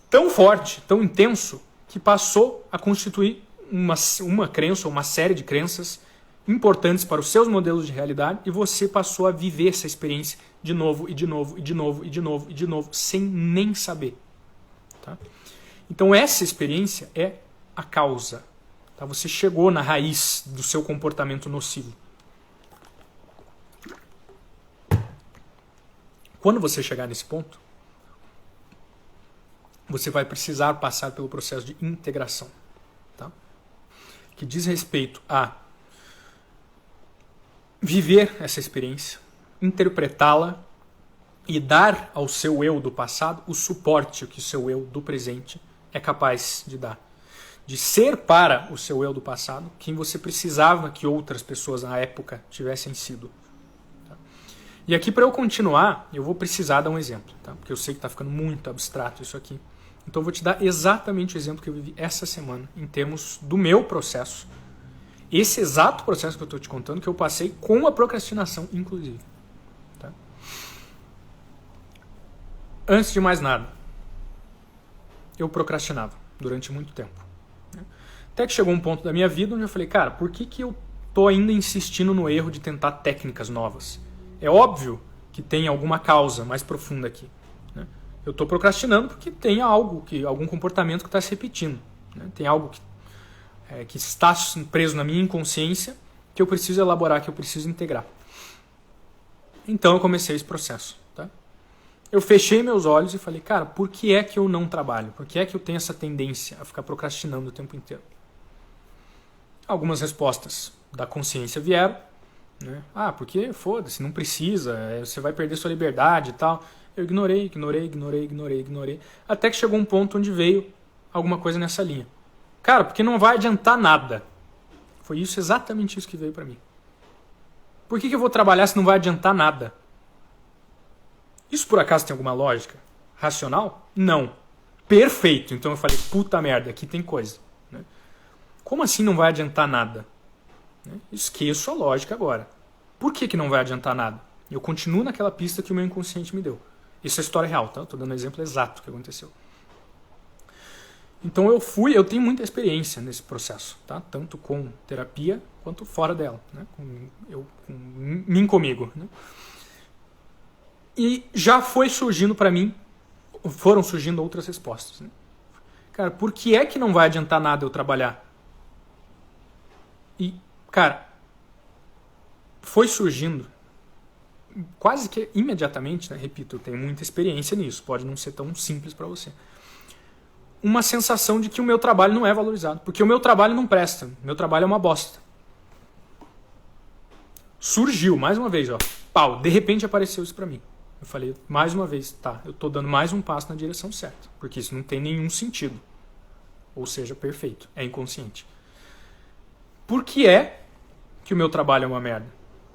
tão forte, tão intenso, que passou a constituir uma crença, uma série de crenças importantes para os seus modelos de realidade, e você passou a viver essa experiência de novo, e de novo, e de novo, e de novo, e de novo, sem nem saber. Tá? Então essa experiência é a causa. Tá? Você chegou na raiz do seu comportamento nocivo. Quando você chegar nesse ponto, você vai precisar passar pelo processo de integração. Tá? Que diz respeito a viver essa experiência, interpretá-la e dar ao seu eu do passado o suporte que o seu eu do presente é capaz de dar. De ser para o seu eu do passado quem você precisava que outras pessoas na época tivessem sido. Tá? E aqui, para eu continuar, eu vou precisar dar um exemplo, tá? Porque eu sei que está ficando muito abstrato isso aqui. Então eu vou te dar exatamente o exemplo que eu vivi essa semana, em termos do meu processo. Esse exato processo que eu estou te contando, que eu passei com a procrastinação, inclusive. Tá? Antes de mais nada, eu procrastinava durante muito tempo. Até que chegou um ponto da minha vida onde eu falei, cara, por que eu estou ainda insistindo no erro de tentar técnicas novas? É óbvio que tem alguma causa mais profunda aqui. Né? Eu estou procrastinando porque tem algum comportamento que está se repetindo. Né? Tem algo que está preso na minha inconsciência que eu preciso elaborar, que eu preciso integrar. Então eu comecei esse processo. Tá? Eu fechei meus olhos e falei, cara, por que é que eu não trabalho? Por que é que eu tenho essa tendência a ficar procrastinando o tempo inteiro? Algumas respostas da consciência vieram. Né? Porque foda-se, não precisa, você vai perder sua liberdade e tal. Eu ignorei. Até que chegou um ponto onde veio alguma coisa nessa linha. Cara, porque não vai adiantar nada. Foi exatamente isso que veio pra mim. Por que eu vou trabalhar se não vai adiantar nada? Isso por acaso tem alguma lógica? Racional? Não. Perfeito. Então eu falei, puta merda, aqui tem coisa. Né? Como assim não vai adiantar nada? Esqueço a lógica agora. Por que não vai adiantar nada? Eu continuo naquela pista que o meu inconsciente me deu. Isso é história real, tá? Estou dando um exemplo exato do que aconteceu. Então eu tenho muita experiência nesse processo, tá? Tanto com terapia quanto fora dela, né? Comigo. Né? E já foi surgindo para mim, foram surgindo outras respostas. Né? Cara, por que é que não vai adiantar nada eu trabalhar? E, cara, foi surgindo quase que imediatamente, né? Repito, eu tenho muita experiência nisso, pode não ser tão simples para você. Uma sensação de que o meu trabalho não é valorizado, porque o meu trabalho não presta, o meu trabalho é uma bosta. Surgiu, mais uma vez, pau, de repente apareceu isso para mim. Eu falei, mais uma vez, tá, eu tô dando mais um passo na direção certa, porque isso não tem nenhum sentido. Ou seja, perfeito, é inconsciente. Por que é que o meu trabalho é uma merda?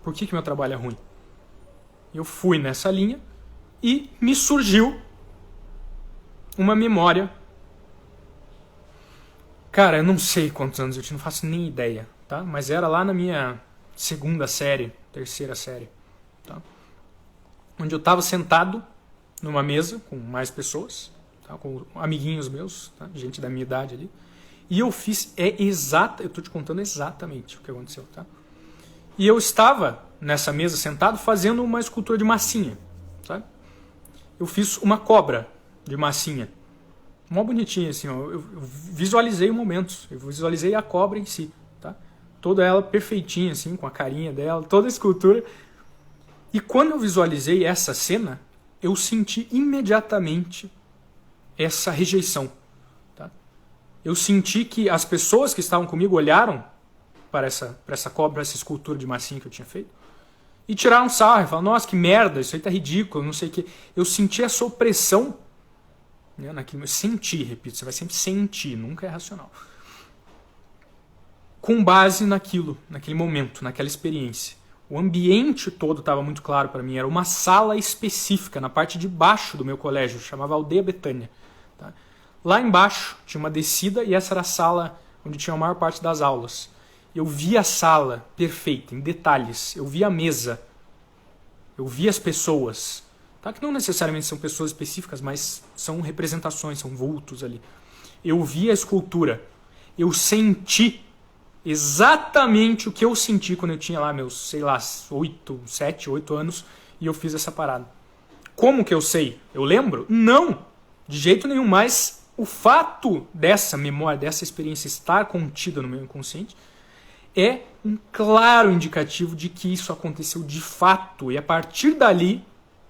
Por que o meu trabalho é ruim? Eu fui nessa linha e me surgiu uma memória. Cara, eu não sei quantos anos eu tinha, não faço nem ideia, tá? Mas era lá na minha terceira série, tá? Onde eu estava sentado numa mesa com mais pessoas, tá? Com amiguinhos meus, tá? Gente da minha idade ali. E eu fiz, eu tô te contando exatamente o que aconteceu, tá? E eu estava nessa mesa sentado fazendo uma escultura de massinha, sabe? Eu fiz uma cobra de massinha. Mó bonitinha, assim, eu visualizei o momento, eu visualizei a cobra em si, tá? Toda ela perfeitinha, assim, com a carinha dela, toda a escultura. E quando eu visualizei essa cena, eu senti imediatamente essa rejeição, tá? Eu senti que as pessoas que estavam comigo olharam para essa cobra, essa escultura de massinha que eu tinha feito, e tiraram sarro, e falaram, nossa, que merda, isso aí tá ridículo, não sei o quê. Eu senti essa opressão, né, naquilo, eu senti, repito, você vai sempre sentir, nunca é racional. Com base naquele momento, naquela experiência. O ambiente todo estava muito claro para mim, era uma sala específica, na parte de baixo do meu colégio, chamava Aldeia Betânia. Tá? Lá embaixo tinha uma descida e essa era a sala onde tinha a maior parte das aulas. Eu vi a sala perfeita, em detalhes. Eu vi a mesa. Eu vi as pessoas. Tá? Que não necessariamente são pessoas específicas, mas são representações, são vultos ali. Eu vi a escultura. Eu senti exatamente o que eu senti quando eu tinha lá meus, 7, 8 anos e eu fiz essa parada. Como que eu sei? Eu lembro? Não! De jeito nenhum, mas o fato dessa memória, dessa experiência estar contida no meu inconsciente é um claro indicativo de que isso aconteceu de fato. E a partir dali,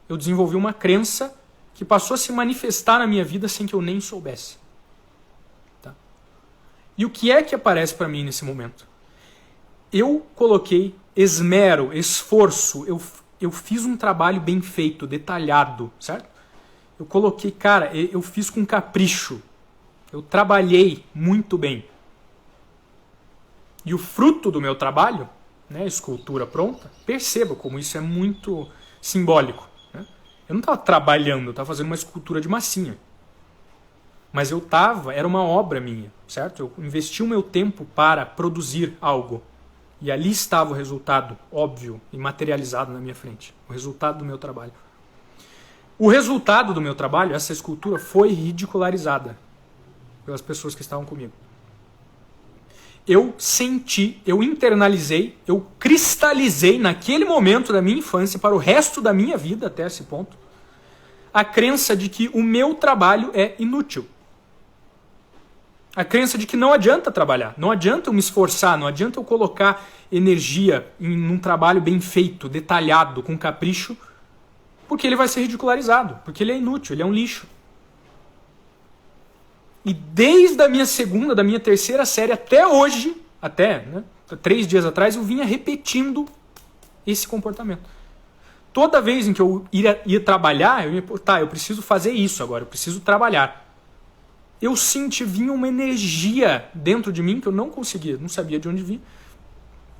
eu desenvolvi uma crença que passou a se manifestar na minha vida sem que eu nem soubesse. Tá? E o que é que aparece para mim nesse momento? Eu coloquei esmero, esforço, eu fiz um trabalho bem feito, detalhado, certo? Eu coloquei, cara, eu fiz com capricho. Eu trabalhei muito bem. E o fruto do meu trabalho, né, escultura pronta, perceba como isso é muito simbólico. Né? Eu não estava trabalhando, eu estava fazendo uma escultura de massinha. Mas era uma obra minha, certo? Eu investi o meu tempo para produzir algo. E ali estava o resultado óbvio e materializado na minha frente. O resultado do meu trabalho. O resultado do meu trabalho, essa escultura, foi ridicularizada pelas pessoas que estavam comigo. Eu senti, eu internalizei, eu cristalizei naquele momento da minha infância, para o resto da minha vida até esse ponto, a crença de que o meu trabalho é inútil. A crença de que não adianta trabalhar, não adianta eu me esforçar, não adianta eu colocar energia em um trabalho bem feito, detalhado, com capricho, porque ele vai ser ridicularizado, porque ele é inútil, ele é um lixo. E desde a minha segunda, da minha terceira série até hoje, 3 dias atrás, eu vinha repetindo esse comportamento. Toda vez em que eu ia trabalhar, eu preciso fazer isso agora, eu preciso trabalhar. Eu vinha uma energia dentro de mim que eu não conseguia, não sabia de onde vinha,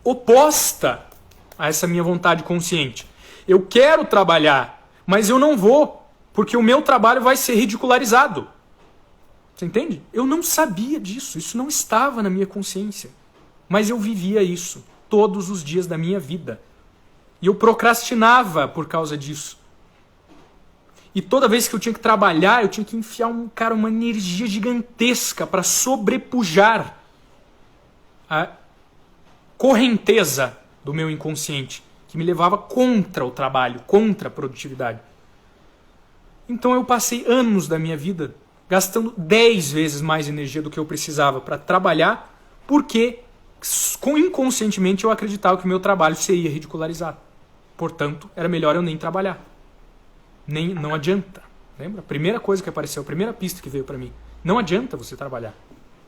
oposta a essa minha vontade consciente. Eu quero trabalhar, mas eu não vou, porque o meu trabalho vai ser ridicularizado. Você entende? Eu não sabia disso, isso não estava na minha consciência. Mas eu vivia isso todos os dias da minha vida. E eu procrastinava por causa disso. E toda vez que eu tinha que trabalhar, eu tinha que enfiar uma energia gigantesca para sobrepujar a correnteza do meu inconsciente, que me levava contra o trabalho, contra a produtividade. Então eu passei anos da minha vida gastando 10 vezes mais energia do que eu precisava para trabalhar, porque inconscientemente eu acreditava que o meu trabalho seria ridicularizado. Portanto, era melhor eu nem trabalhar. Não adianta. Lembra? A primeira coisa que apareceu, a primeira pista que veio para mim. Não adianta você trabalhar.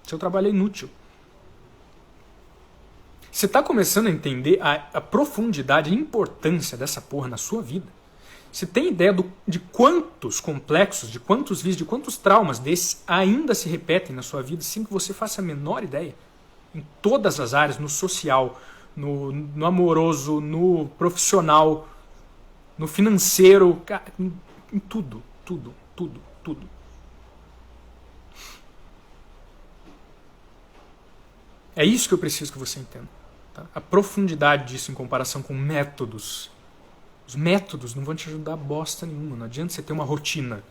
Seu trabalho é inútil. Você está começando a entender a profundidade, a importância dessa porra na sua vida? Você tem ideia de quantos complexos, de quantos vícios, de quantos traumas desses ainda se repetem na sua vida sem que você faça a menor ideia? Em todas as áreas, no social, no amoroso, no profissional, no financeiro, em tudo. É isso que eu preciso que você entenda. Tá? A profundidade disso em comparação com métodos. Os métodos não vão te ajudar bosta nenhuma. Não adianta você ter uma rotina.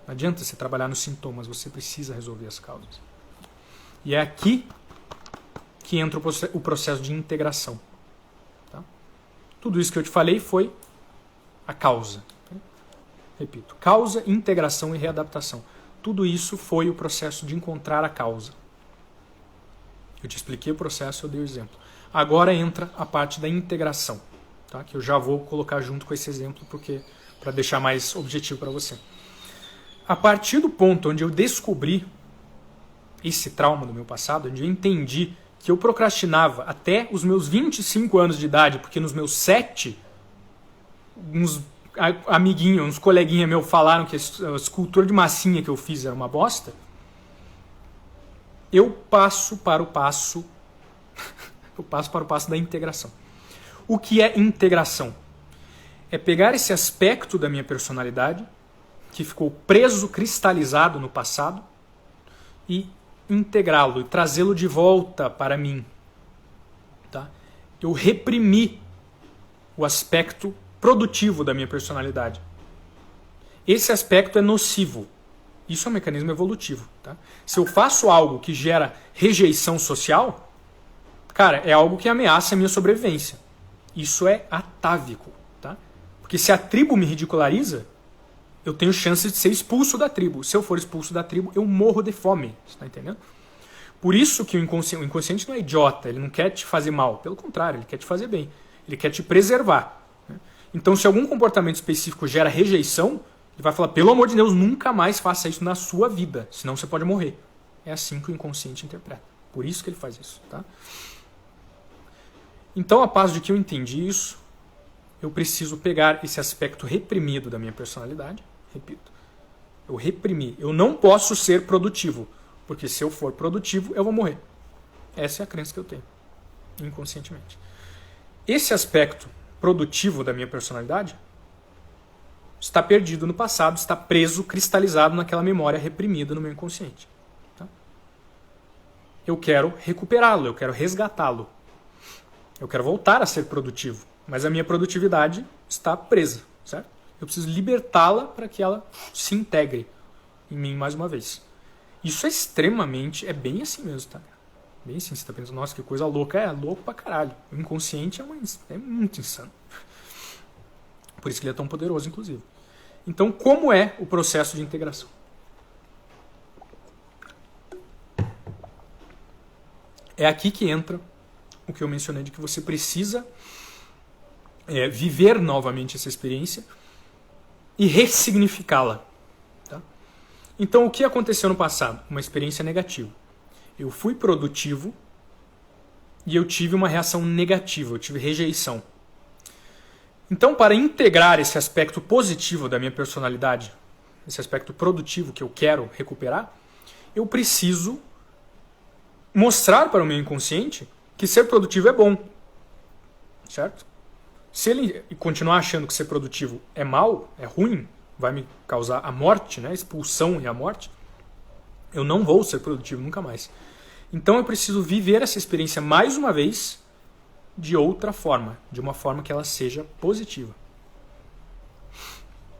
Não adianta você trabalhar nos sintomas. Você precisa resolver as causas. E é aqui que entra o processo de integração. Tá? Tudo isso que eu te falei foi a causa. Repito, causa, integração e readaptação. Tudo isso foi o processo de encontrar a causa. Eu te expliquei o processo, eu dei o exemplo. Agora entra a parte da integração, tá? Que eu já vou colocar junto com esse exemplo para deixar mais objetivo para você. A partir do ponto onde eu descobri esse trauma do meu passado, onde eu entendi que eu procrastinava até os meus 25 anos de idade, porque nos meus 7, uns amiguinhos, uns coleguinhas meus falaram que a escultura de massinha que eu fiz era uma bosta, eu passo para o passo da integração. O que é integração? É pegar esse aspecto da minha personalidade, que ficou preso, cristalizado no passado, e integrá-lo, e trazê-lo de volta para mim. Tá? Eu reprimi o aspecto produtivo da minha personalidade. Esse aspecto é nocivo. Isso é um mecanismo evolutivo. Tá? Se eu faço algo que gera rejeição social, cara, é algo que ameaça a minha sobrevivência. Isso é atávico. Tá? Porque se a tribo me ridiculariza, eu tenho chance de ser expulso da tribo. Se eu for expulso da tribo, eu morro de fome. Você está entendendo? Por isso que o inconsciente não é idiota, ele não quer te fazer mal. Pelo contrário, ele quer te fazer bem. Ele quer te preservar. Então, se algum comportamento específico gera rejeição, ele vai falar, pelo amor de Deus, nunca mais faça isso na sua vida, senão você pode morrer. É assim que o inconsciente interpreta. Por isso que ele faz isso. Tá? Então, a paz de que eu entendi isso, eu preciso pegar esse aspecto reprimido da minha personalidade. Repito, eu reprimi. Eu não posso ser produtivo, porque se eu for produtivo, eu vou morrer. Essa é a crença que eu tenho, inconscientemente. Esse aspecto produtivo da minha personalidade, está perdido no passado, está preso, cristalizado naquela memória reprimida no meu inconsciente. Tá? Eu quero recuperá-lo, eu quero resgatá-lo. Eu quero voltar a ser produtivo, mas a minha produtividade está presa, certo? Eu preciso libertá-la para que ela se integre em mim mais uma vez. Isso é extremamente, é bem assim mesmo, tá? Bem assim, você está pensando, nossa, que coisa louca. É louco pra caralho. O inconsciente é muito insano. Por isso que ele é tão poderoso, inclusive. Então, como é o processo de integração? É aqui que entra o que eu mencionei, de que você precisa viver novamente essa experiência e ressignificá-la. Tá? Então, o que aconteceu no passado? Uma experiência negativa. Eu fui produtivo e eu tive uma reação negativa, eu tive rejeição. Então, para integrar esse aspecto positivo da minha personalidade, esse aspecto produtivo que eu quero recuperar, eu preciso mostrar para o meu inconsciente que ser produtivo é bom. Certo? Se ele continuar achando que ser produtivo é mal, é ruim, vai me causar a morte, né? A expulsão e a morte, eu não vou ser produtivo nunca mais. Então eu preciso viver essa experiência mais uma vez de outra forma, de uma forma que ela seja positiva.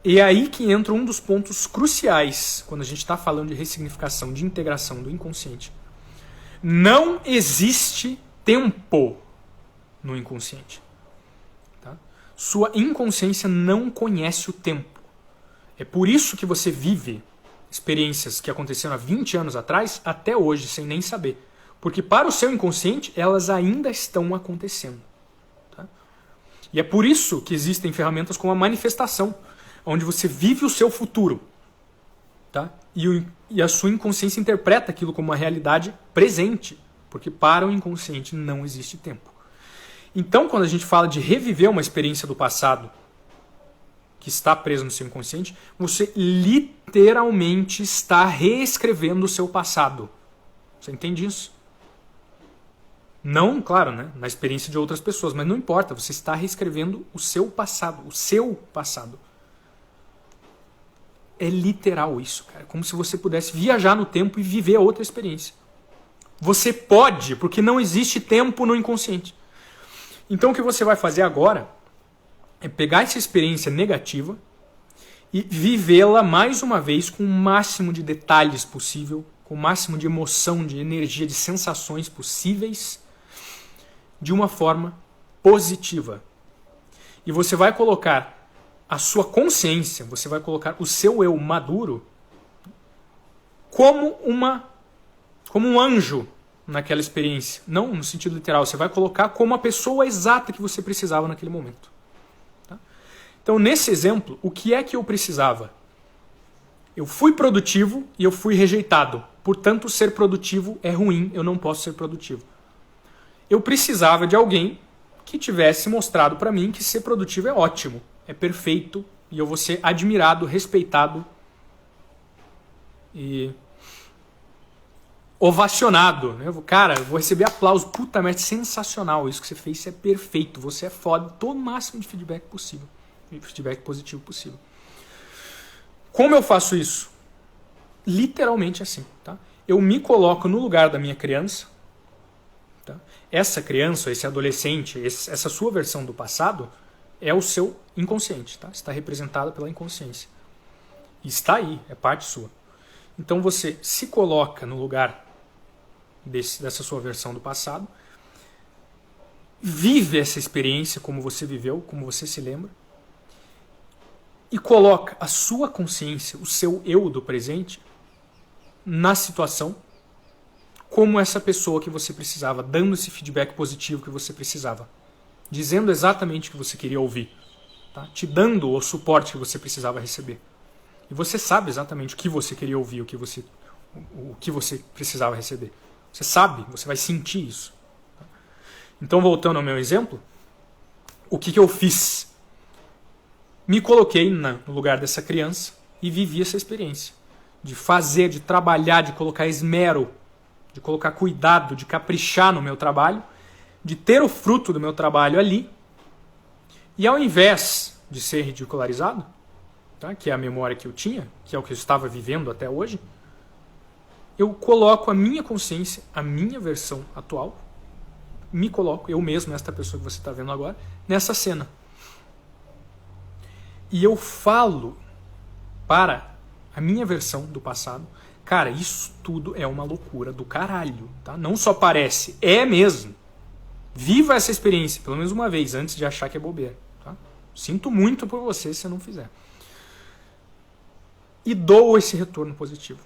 E é aí que entra um dos pontos cruciais quando a gente está falando de ressignificação, de integração do inconsciente. Não existe tempo no inconsciente. Tá? Sua inconsciência não conhece o tempo. É por isso que você vive experiências que aconteceram há 20 anos atrás até hoje, sem nem saber. Porque para o seu inconsciente, elas ainda estão acontecendo. Tá? E é por isso que existem ferramentas como a manifestação, onde você vive o seu futuro. Tá? E a sua inconsciência interpreta aquilo como uma realidade presente, porque para o inconsciente não existe tempo. Então, quando a gente fala de reviver uma experiência do passado que está presa no seu inconsciente, você literalmente está reescrevendo o seu passado. Você entende isso? Não, claro, né, na experiência de outras pessoas, mas não importa, você está reescrevendo o seu passado, o seu passado. É literal isso, cara. Como se você pudesse viajar no tempo e viver outra experiência. Você pode, porque não existe tempo no inconsciente. Então o que você vai fazer agora é pegar essa experiência negativa e vivê-la mais uma vez com o máximo de detalhes possível, com o máximo de emoção, de energia, de sensações possíveis, de uma forma positiva. E você vai colocar a sua consciência, você vai colocar o seu eu maduro como um anjo naquela experiência. Não no sentido literal, você vai colocar como a pessoa exata que você precisava naquele momento. Tá? Então, nesse exemplo, o que é que eu precisava? Eu fui produtivo e eu fui rejeitado. Portanto, ser produtivo é ruim, eu não posso ser produtivo. Eu precisava de alguém que tivesse mostrado para mim que ser produtivo é ótimo, é perfeito, e eu vou ser admirado, respeitado e ovacionado. Né? Cara, eu vou receber aplauso. Puta merda, sensacional. Isso que você fez, isso é perfeito. Você é foda. Todo o máximo de feedback possível. Feedback positivo possível. Como eu faço isso? Literalmente assim. Tá? Eu me coloco no lugar da minha criança. Tá? Essa criança, esse adolescente, essa sua versão do passado é o seu inconsciente. Tá? Está representada pela inconsciência. E está aí, é parte sua. Então você se coloca no lugar dessa sua versão do passado, vive essa experiência como você viveu, como você se lembra, e coloca a sua consciência, o seu eu do presente, na situação como essa pessoa que você precisava, dando esse feedback positivo que você precisava, dizendo exatamente o que você queria ouvir, tá? Te dando o suporte que você precisava receber. E você sabe exatamente o que você queria ouvir, o que você precisava receber. Você sabe, você vai sentir isso. Então, voltando ao meu exemplo, o que eu fiz? Me coloquei no lugar dessa criança e vivi essa experiência. De fazer, de trabalhar, de colocar esmero, de colocar cuidado, de caprichar no meu trabalho, de ter o fruto do meu trabalho ali. E ao invés de ser ridicularizado, tá? Que é a memória que eu tinha, que é o que eu estava vivendo até hoje, eu coloco a minha consciência, a minha versão atual, me coloco, eu mesmo, esta pessoa que você está vendo agora, nessa cena. E eu falo para a minha versão do passado, cara, isso tudo é uma loucura do caralho, tá? Não só parece, é mesmo. Viva essa experiência, pelo menos uma vez, antes de achar que é bobeira, tá? Sinto muito por você se você não fizer. E dou esse retorno positivo.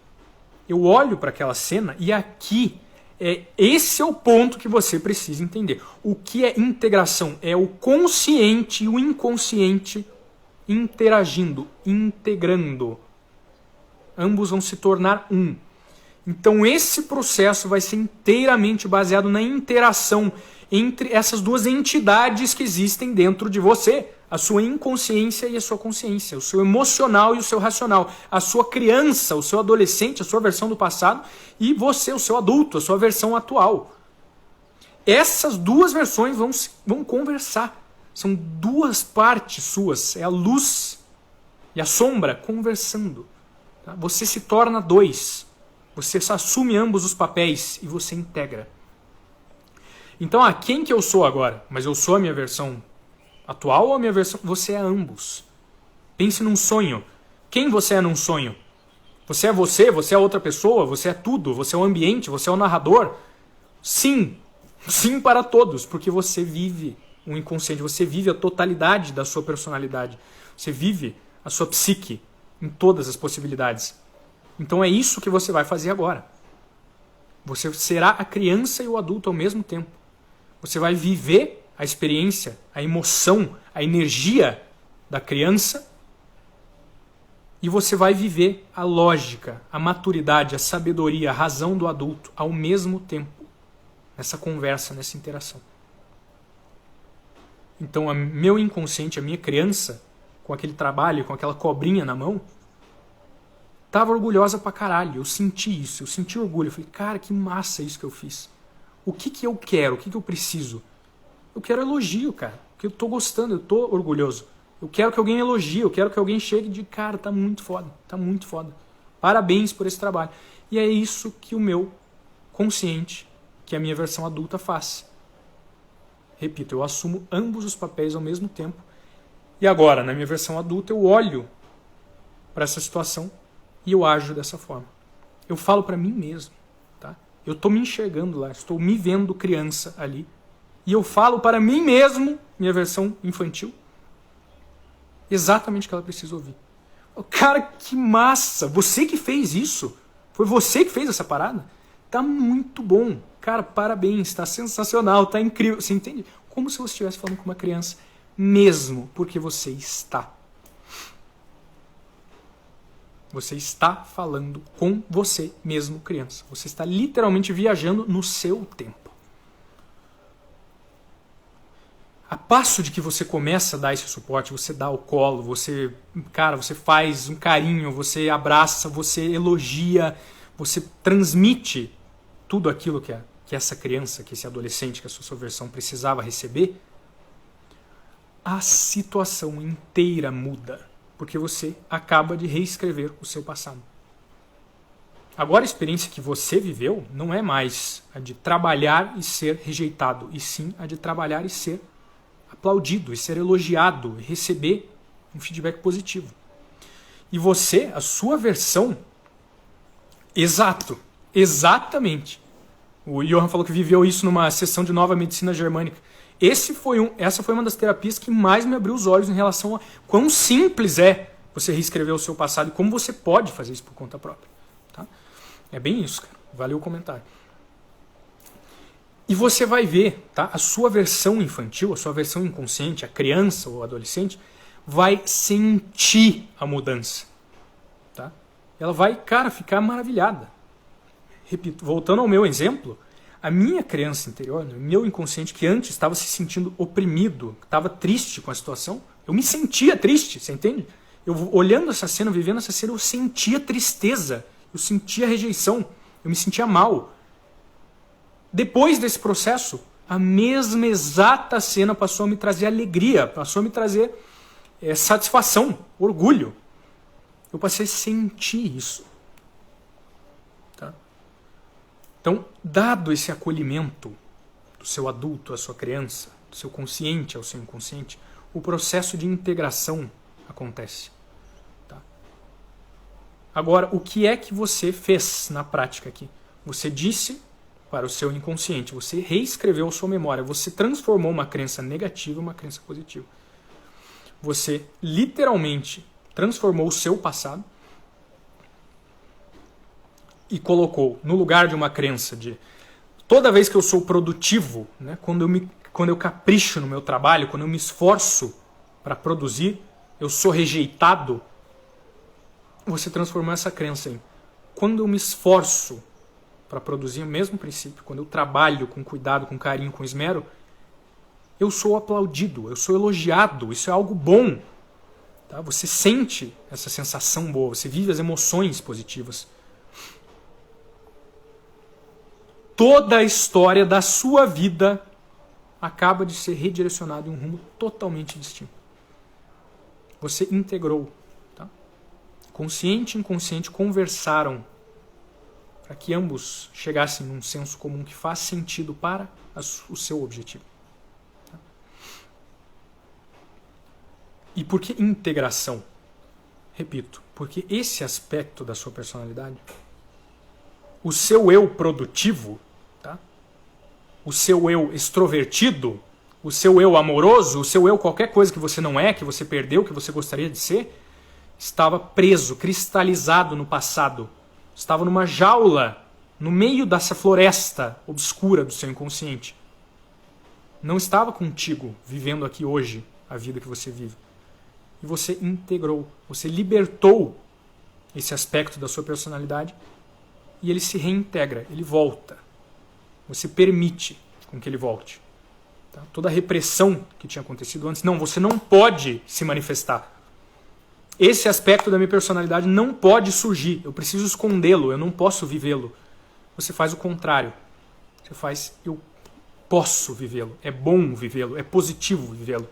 Eu olho para aquela cena e aqui, esse é o ponto que você precisa entender. O que é integração? É o consciente e o inconsciente interagindo, integrando. Ambos vão se tornar um. Então esse processo vai ser inteiramente baseado na interação entre essas duas entidades que existem dentro de você. A sua inconsciência e a sua consciência, o seu emocional e o seu racional, a sua criança, o seu adolescente, a sua versão do passado e você, o seu adulto, a sua versão atual. Essas duas versões vão conversar. São duas partes suas, é a luz e a sombra conversando. Tá? Você se torna dois, você assume ambos os papéis e você integra. Então, quem que eu sou agora? Mas eu sou a minha versão atual ou a minha versão? Você é ambos. Pense num sonho. Quem você é num sonho? Você é outra pessoa, você é tudo, você é o ambiente, você é o narrador? Sim, sim para todos, porque você vive o inconsciente, você vive a totalidade da sua personalidade, você vive a sua psique em todas as possibilidades. Então é isso que você vai fazer agora. Você será a criança e o adulto ao mesmo tempo. Você vai viver a experiência, a emoção, a energia da criança e você vai viver a lógica, a maturidade, a sabedoria, a razão do adulto ao mesmo tempo, nessa conversa, nessa interação. Então, o meu inconsciente, a minha criança, com aquele trabalho, com aquela cobrinha na mão, estava orgulhosa pra caralho. Eu senti isso, eu senti orgulho. Eu falei, cara, que massa isso que eu fiz. O que eu quero? O que eu preciso? Eu quero elogio, cara. Porque eu tô gostando, eu tô orgulhoso. Eu quero que alguém elogie, eu quero que alguém chegue e diga, cara, tá muito foda, tá muito foda. Parabéns por esse trabalho. E é isso que o meu consciente, que é a minha versão adulta, faz. Repito, eu assumo ambos os papéis ao mesmo tempo. E agora, na minha versão adulta, eu olho para essa situação e eu ajo dessa forma. Eu falo para mim mesmo. Tá? Eu estou me enxergando lá, estou me vendo criança ali. E eu falo para mim mesmo, minha versão infantil, exatamente o que ela precisa ouvir. Cara, que massa! Você que fez isso? Foi você que fez essa parada? Tá muito bom. Cara, parabéns, tá sensacional, tá incrível. Você entende? Como se você estivesse falando com uma criança, mesmo porque você está. Você está falando com você mesmo, criança. Você está literalmente viajando no seu tempo. A passo de que você começa a dar esse suporte, você dá o colo, você faz um carinho, você abraça, você elogia, você transmite tudo aquilo que essa criança, que esse adolescente, que a sua versão precisava receber, a situação inteira muda, porque você acaba de reescrever o seu passado. Agora a experiência que você viveu não é mais a de trabalhar e ser rejeitado, e sim a de trabalhar e ser aplaudido, e ser elogiado, e receber um feedback positivo. E você, a sua versão, exatamente. O Johan falou que viveu isso numa sessão de nova medicina germânica. Essa foi uma das terapias que mais me abriu os olhos em relação a quão simples é você reescrever o seu passado e como você pode fazer isso por conta própria. Tá? É bem isso, cara. Valeu o comentário. E você vai ver, tá? A sua versão infantil, a sua versão inconsciente, a criança ou adolescente, vai sentir a mudança. Tá? Ela vai, cara, ficar maravilhada. Repito, voltando ao meu exemplo, a minha criança interior, o meu inconsciente, que antes estava se sentindo oprimido, estava triste com a situação, eu me sentia triste, você entende? Eu olhando essa cena, vivendo essa cena, eu sentia tristeza, eu sentia rejeição, eu me sentia mal. Depois desse processo, a mesma exata cena passou a me trazer alegria, passou a me trazer satisfação, orgulho. Eu passei a sentir isso. Tá? Então, dado esse acolhimento do seu adulto à sua criança, do seu consciente ao seu inconsciente, o processo de integração acontece. Tá? Agora, o que é que você fez na prática aqui? Você disse para o seu inconsciente, você reescreveu a sua memória, você transformou uma crença negativa em uma crença positiva. Você literalmente transformou o seu passado e colocou no lugar de uma crença de toda vez que eu sou produtivo, né, quando eu capricho no meu trabalho, quando eu me esforço para produzir, eu sou rejeitado. Você transformou essa crença em quando eu me esforço para produzir, o mesmo princípio, quando eu trabalho com cuidado, com carinho, com esmero, eu sou aplaudido, eu sou elogiado, isso é algo bom. Tá? Você sente essa sensação boa, você vive as emoções positivas. Toda a história da sua vida acaba de ser redirecionada em um rumo totalmente distinto. Você integrou. Tá? Consciente e inconsciente conversaram para que ambos chegassem num senso comum que faz sentido para o seu objetivo. Tá? E por que integração? Repito, porque esse aspecto da sua personalidade, o seu eu produtivo, tá? O seu eu extrovertido, o seu eu amoroso, o seu eu qualquer coisa que você não é, que você perdeu, que você gostaria de ser, estava preso, cristalizado no passado. Estava numa jaula, no meio dessa floresta obscura do seu inconsciente. Não estava contigo, vivendo aqui hoje, a vida que você vive. E você integrou, você libertou esse aspecto da sua personalidade e ele se reintegra, ele volta. Você permite com que ele volte. Tá? Toda a repressão que tinha acontecido antes, não, você não pode se manifestar. Esse aspecto da minha personalidade não pode surgir, eu preciso escondê-lo, eu não posso vivê-lo. Você faz o contrário. Você faz, eu posso vivê-lo, é bom vivê-lo, é positivo vivê-lo.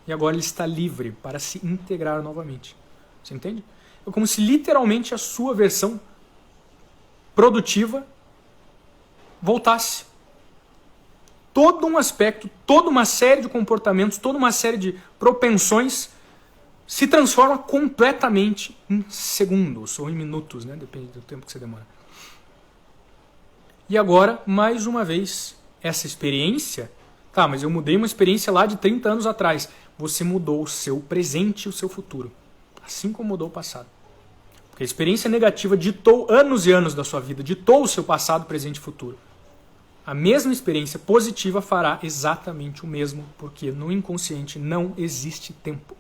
E agora ele está livre para se integrar novamente. Você entende? É como se literalmente a sua versão produtiva voltasse. Todo um aspecto, toda uma série de comportamentos, toda uma série de propensões se transforma completamente em segundos ou em minutos, né? Depende do tempo que você demora. E agora, mais uma vez, essa experiência, tá, mas eu mudei uma experiência lá de 30 anos atrás. Você mudou o seu presente e o seu futuro, assim como mudou o passado. Porque a experiência negativa ditou anos e anos da sua vida, ditou o seu passado, presente e futuro. A mesma experiência positiva fará exatamente o mesmo, porque no inconsciente não existe tempo.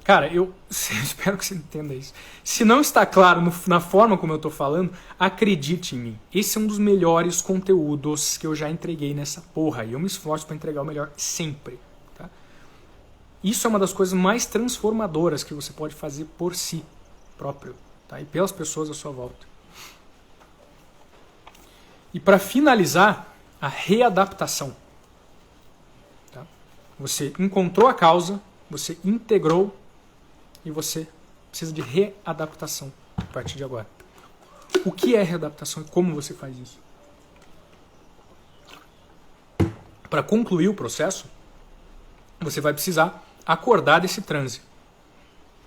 Cara, eu espero que você entenda isso. Se não está claro na forma como eu estou falando, acredite em mim. Esse é um dos melhores conteúdos que eu já entreguei nessa porra. E eu me esforço para entregar o melhor sempre. Tá? Isso é uma das coisas mais transformadoras que você pode fazer por si próprio. Tá? E pelas pessoas à sua volta. E para finalizar, a readaptação. Tá? Você encontrou a causa, você integrou e você precisa de readaptação a partir de agora. O que é readaptação e como você faz isso? Para concluir o processo, você vai precisar acordar desse transe.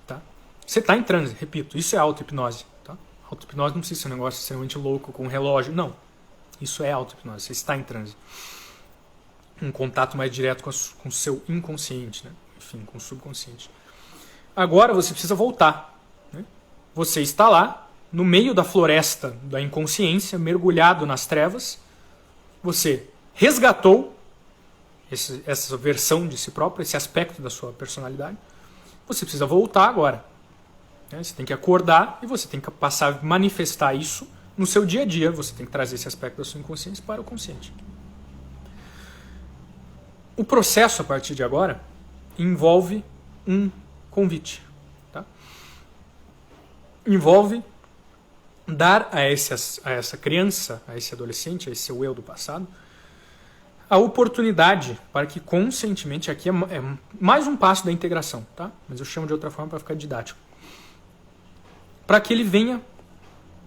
Tá? Você está em transe, repito, isso é auto-hipnose. Tá? Auto-hipnose não precisa ser um negócio extremamente louco com um relógio, não. Isso é auto-hipnose, você está em transe. Um contato mais direto com o seu inconsciente, né? Enfim, com o subconsciente. Agora você precisa voltar. Né? Você está lá, no meio da floresta da inconsciência, mergulhado nas trevas. Você resgatou essa versão de si próprio, esse aspecto da sua personalidade. Você precisa voltar agora. Né? Você tem que acordar e você tem que passar a manifestar isso no seu dia a dia. Você tem que trazer esse aspecto da sua inconsciência para o consciente. O processo, a partir de agora, envolve um convite. Tá? Envolve dar a essa criança, a esse adolescente, a esse seu eu do passado, a oportunidade para que conscientemente, aqui é mais um passo da integração, tá? Mas eu chamo de outra forma para ficar didático. Para que ele venha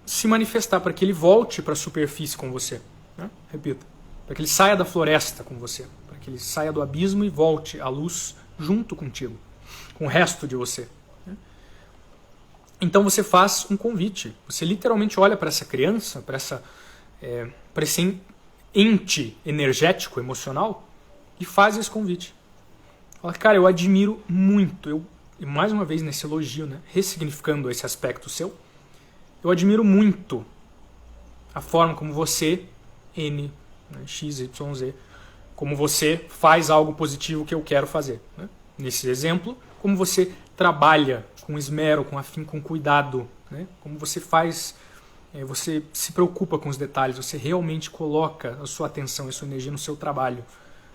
se manifestar, para que ele volte para a superfície com você. Né? Repito, para que ele saia da floresta com você, para que ele saia do abismo e volte à luz junto contigo, com o resto de você. Né? Então você faz um convite, você literalmente olha para essa criança, para esse ente energético, emocional, e faz esse convite. Fala, cara, eu admiro muito, e mais uma vez nesse elogio, né, ressignificando esse aspecto seu, eu admiro muito a forma como você, N, né, X, Y, Z, como você faz algo positivo que eu quero fazer. Né? Nesse exemplo, como você trabalha com esmero, com afinco, com cuidado, né? Como você faz, você se preocupa com os detalhes, você realmente coloca a sua atenção e a sua energia no seu trabalho.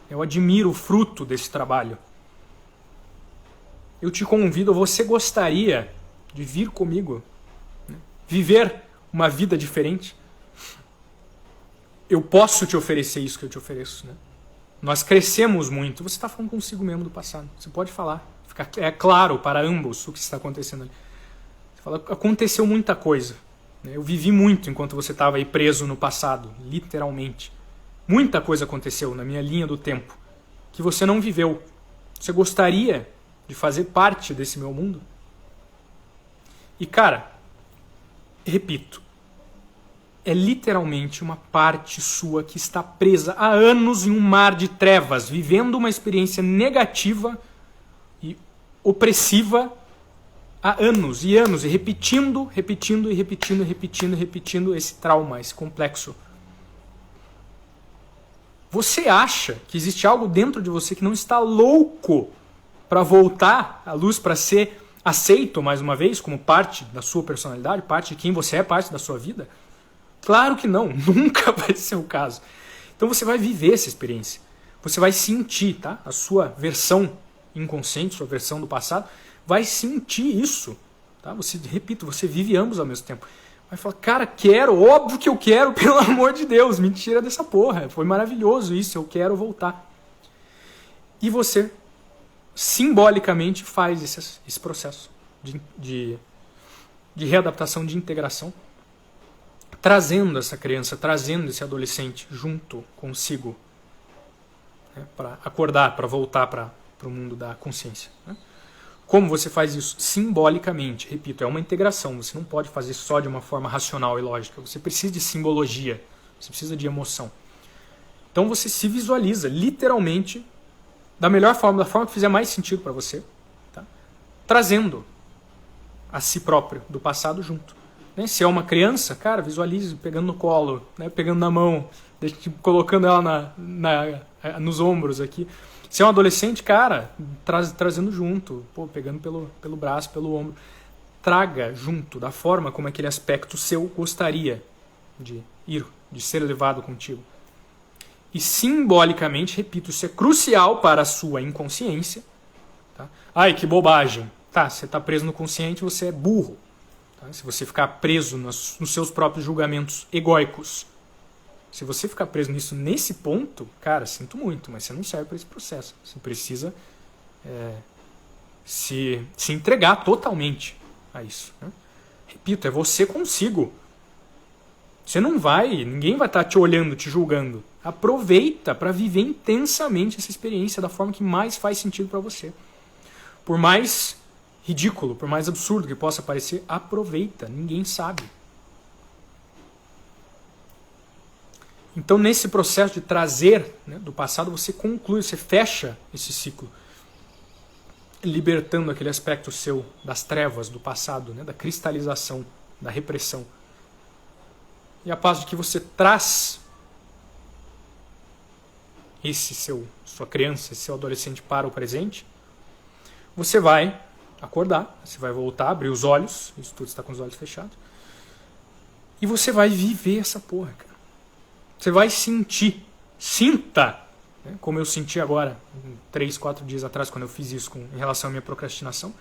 Eu admiro o fruto desse trabalho. Eu te convido, você gostaria de vir comigo, né? Viver uma vida diferente? Eu posso te oferecer isso que eu te ofereço. Né? Nós crescemos muito. Você está falando consigo mesmo do passado. Você pode falar. É claro para ambos o que está acontecendo ali. Você fala, aconteceu muita coisa. Eu vivi muito enquanto você estava aí preso no passado, literalmente. Muita coisa aconteceu na minha linha do tempo que você não viveu. Você gostaria de fazer parte desse meu mundo? E cara, repito, é literalmente uma parte sua que está presa há anos em um mar de trevas, vivendo uma experiência negativa e opressiva há anos e anos, e repetindo esse trauma, esse complexo. Você acha que existe algo dentro de você que não está louco para voltar à luz, para ser aceito mais uma vez como parte da sua personalidade, parte de quem você é, parte da sua vida? Claro que não, nunca vai ser o caso. Então você vai viver essa experiência. Você vai sentir, tá? A sua versão inconsciente, sua versão do passado, vai sentir isso. Tá? Repito, você vive ambos ao mesmo tempo. Vai falar, cara, quero, óbvio que eu quero, pelo amor de Deus, me tira dessa porra. Foi maravilhoso isso, eu quero voltar. E você, simbolicamente, faz esse processo de readaptação, de integração, trazendo essa criança, trazendo esse adolescente junto consigo, né, para acordar, para voltar para o mundo da consciência. Né? Como você faz isso? Simbolicamente. Repito, é uma integração. Você não pode fazer só de uma forma racional e lógica. Você precisa de simbologia. Você precisa de emoção. Então você se visualiza, literalmente, da melhor forma, da forma que fizer mais sentido para você, tá? Trazendo a si próprio do passado junto. Né? Se é uma criança, cara, visualize pegando no colo, né? Pegando na mão, colocando ela nos ombros aqui. Se é um adolescente, cara, trazendo junto, pegando pelo braço, pelo ombro. Traga junto, da forma como aquele aspecto seu gostaria de ser levado contigo. E simbolicamente, repito, isso é crucial para a sua inconsciência. Tá? Ai, que bobagem. Tá, você está preso no consciente, você é burro. Tá? Se você ficar preso nos seus próprios julgamentos egóicos, se você ficar preso nisso nesse ponto, cara, sinto muito, mas você não serve para esse processo. Você precisa se entregar totalmente a isso. Né? Repito, é você consigo. Você não vai, ninguém vai estar te olhando, te julgando. Aproveita para viver intensamente essa experiência da forma que mais faz sentido para você. Por mais ridículo, por mais absurdo que possa parecer, aproveita, ninguém sabe. Então, nesse processo de trazer, né, do passado, você conclui, você fecha esse ciclo, libertando aquele aspecto seu das trevas do passado, né, da cristalização, da repressão. E a paz de que você traz sua criança, esse seu adolescente para o presente, você vai acordar, você vai voltar, abrir os olhos, isso tudo está com os olhos fechados, e você vai viver essa porra, cara. Você vai sinta, né, como eu senti agora, 3, 4 dias atrás, quando eu fiz isso em relação à minha procrastinação.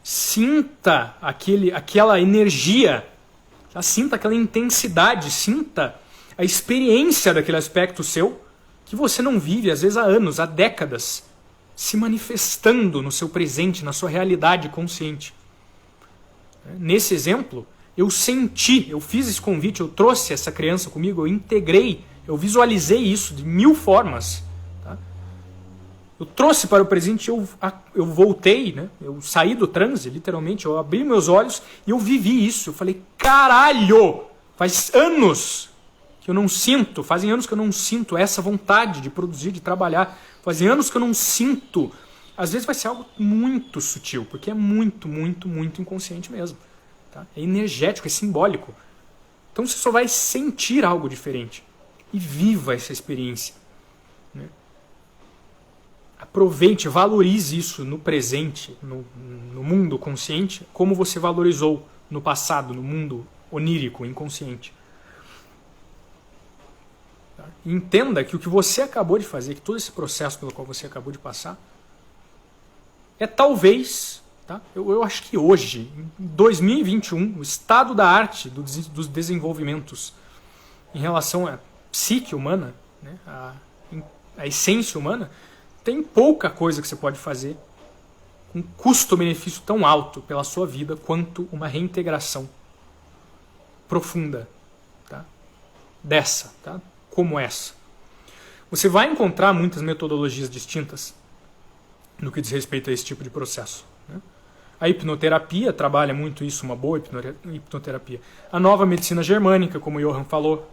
Sinta aquela energia, sinta aquela intensidade, sinta a experiência daquele aspecto seu que você não vive, às vezes há anos, há décadas, se manifestando no seu presente, na sua realidade consciente. Nesse exemplo, eu senti, eu fiz esse convite, eu trouxe essa criança comigo, eu integrei, eu visualizei isso de 1000 formas. Tá? Eu trouxe para o presente, eu voltei, né? Eu saí do transe, literalmente, eu abri meus olhos e eu vivi isso. Eu falei, caralho, faz anos que eu não sinto, fazem anos que eu não sinto essa vontade de produzir, de trabalhar, fazem anos que eu não sinto. Às vezes vai ser algo muito sutil, porque é muito, muito, muito inconsciente mesmo. Tá? É energético, é simbólico. Então você só vai sentir algo diferente. E viva essa experiência. Né? Aproveite, valorize isso no presente, no mundo consciente, como você valorizou no passado, no mundo onírico, inconsciente. Tá? E entenda que o que você acabou de fazer, que todo esse processo pelo qual você acabou de passar, é talvez, tá? Eu acho que hoje, em 2021, o estado da arte dos desenvolvimentos em relação à psique humana, né, a essência humana, tem pouca coisa que você pode fazer com custo-benefício tão alto pela sua vida quanto uma reintegração profunda, tá? Dessa, tá? Como essa. Você vai encontrar muitas metodologias distintas no que diz respeito a esse tipo de processo. Né? A hipnoterapia trabalha muito isso, uma boa hipnoterapia. A nova medicina germânica, como o Johan falou,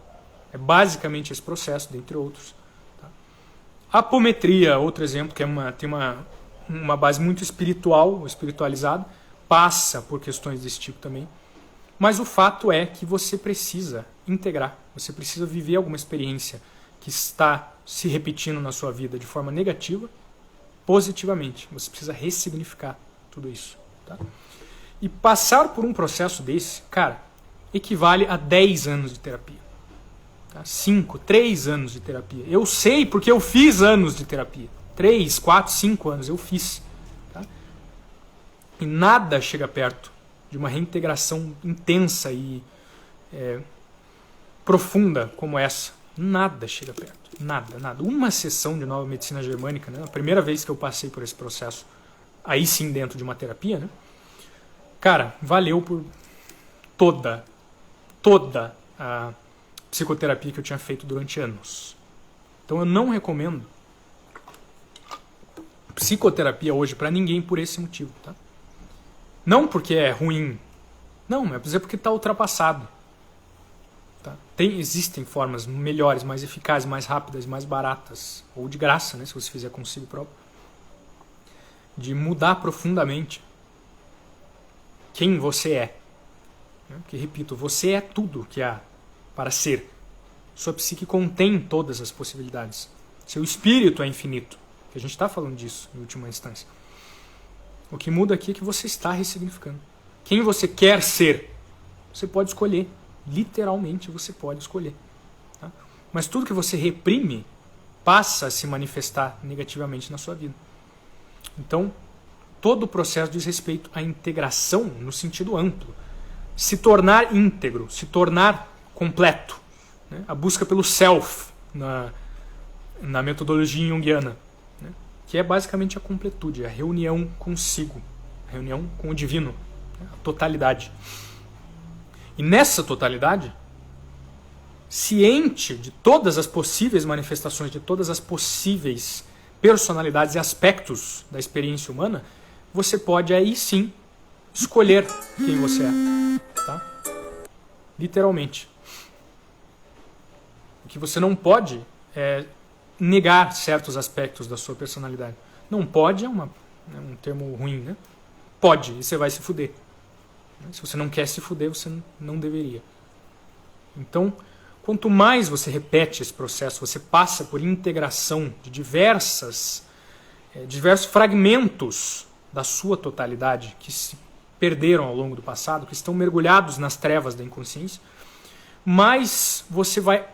é basicamente esse processo, dentre outros. Tá? A apometria, outro exemplo, que tem uma base muito espiritual, espiritualizada, passa por questões desse tipo também. Mas o fato é que você precisa integrar, você precisa viver alguma experiência que está se repetindo na sua vida de forma negativa, positivamente. Você precisa ressignificar tudo isso. Tá? E passar por um processo desse, cara, equivale a 10 anos de terapia. Tá? 3 anos de terapia. Eu sei porque eu fiz anos de terapia. 3, 4, 5 anos eu fiz. Tá? E nada chega perto de uma reintegração intensa e profunda como essa. Nada chega perto. Nada, nada. Uma sessão de nova medicina germânica, né? A primeira vez que eu passei por esse processo, aí sim dentro de uma terapia, né? Cara, valeu por toda a psicoterapia que eu tinha feito durante anos. Então eu não recomendo psicoterapia hoje para ninguém por esse motivo, tá? Não porque é ruim, não, é porque está ultrapassado. Tá? Existem formas melhores, mais eficazes, mais rápidas, mais baratas, ou de graça, né, se você fizer consigo próprio, de mudar profundamente quem você é. Que, repito, você é tudo que há para ser. Sua psique contém todas as possibilidades. Seu espírito é infinito. Que a gente está falando disso em última instância. O que muda aqui é que você está ressignificando. Quem você quer ser, você pode escolher. Literalmente você pode escolher. Tá? Mas tudo que você reprime passa a se manifestar negativamente na sua vida. Então, todo o processo diz respeito à integração no sentido amplo. Se tornar íntegro, se tornar completo. Né? A busca pelo self na metodologia junguiana. Né? Que é basicamente a completude, a reunião consigo, a reunião com o divino, né? A totalidade. E nessa totalidade, ciente de todas as possíveis manifestações, de todas as possíveis personalidades e aspectos da experiência humana, você pode aí sim escolher quem você é. Tá? Literalmente. O que você não pode é negar certos aspectos da sua personalidade. Não pode é um termo ruim, né? Pode, e você vai se fuder. Se você não quer se fuder, você não deveria. Então, quanto mais você repete esse processo, você passa por integração de diversos fragmentos da sua totalidade que se perderam ao longo do passado, que estão mergulhados nas trevas da inconsciência, mais você vai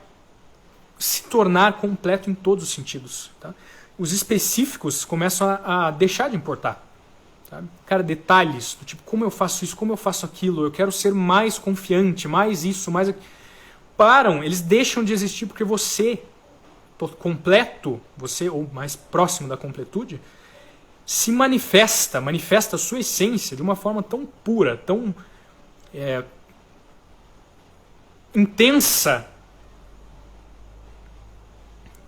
se tornar completo em todos os sentidos. Tá? Os específicos começam a deixar de importar. Sabe? Cara, detalhes, do tipo, como eu faço isso, como eu faço aquilo, eu quero ser mais confiante, mais isso, mais aquilo. Eles deixam de existir porque você completo, você, ou mais próximo da completude, se manifesta a sua essência de uma forma tão pura, tão intensa,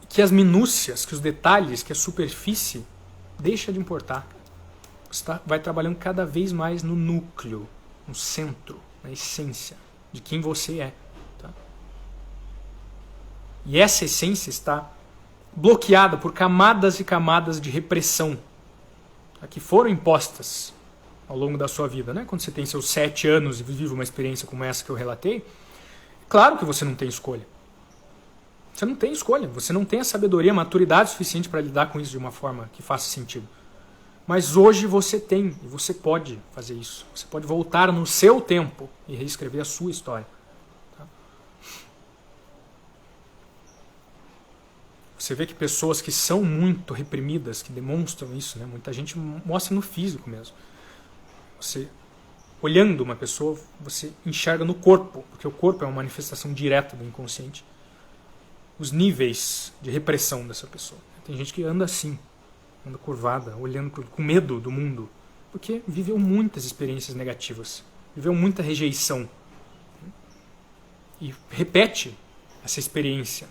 que as minúcias, que os detalhes, que a superfície deixa de importar. Você vai trabalhando cada vez mais no núcleo, no centro, na essência de quem você é. Tá? E essa essência está bloqueada por camadas e camadas de repressão, tá? Que foram impostas ao longo da sua vida. Né? Quando você tem seus 7 anos e vive uma experiência como essa que eu relatei, claro que você não tem escolha. Você não tem escolha, você não tem a sabedoria, a maturidade suficiente para lidar com isso de uma forma que faça sentido. Mas hoje você tem, e você pode fazer isso. Você pode voltar no seu tempo e reescrever a sua história. Tá? Você vê que pessoas que são muito reprimidas, que demonstram isso, né? Muita gente mostra no físico mesmo. Você, olhando uma pessoa, você enxerga no corpo, porque o corpo é uma manifestação direta do inconsciente, os níveis de repressão dessa pessoa. Tem gente que anda assim, anda curvada, olhando com medo do mundo, porque viveu muitas experiências negativas, viveu muita rejeição. E repete essa experiência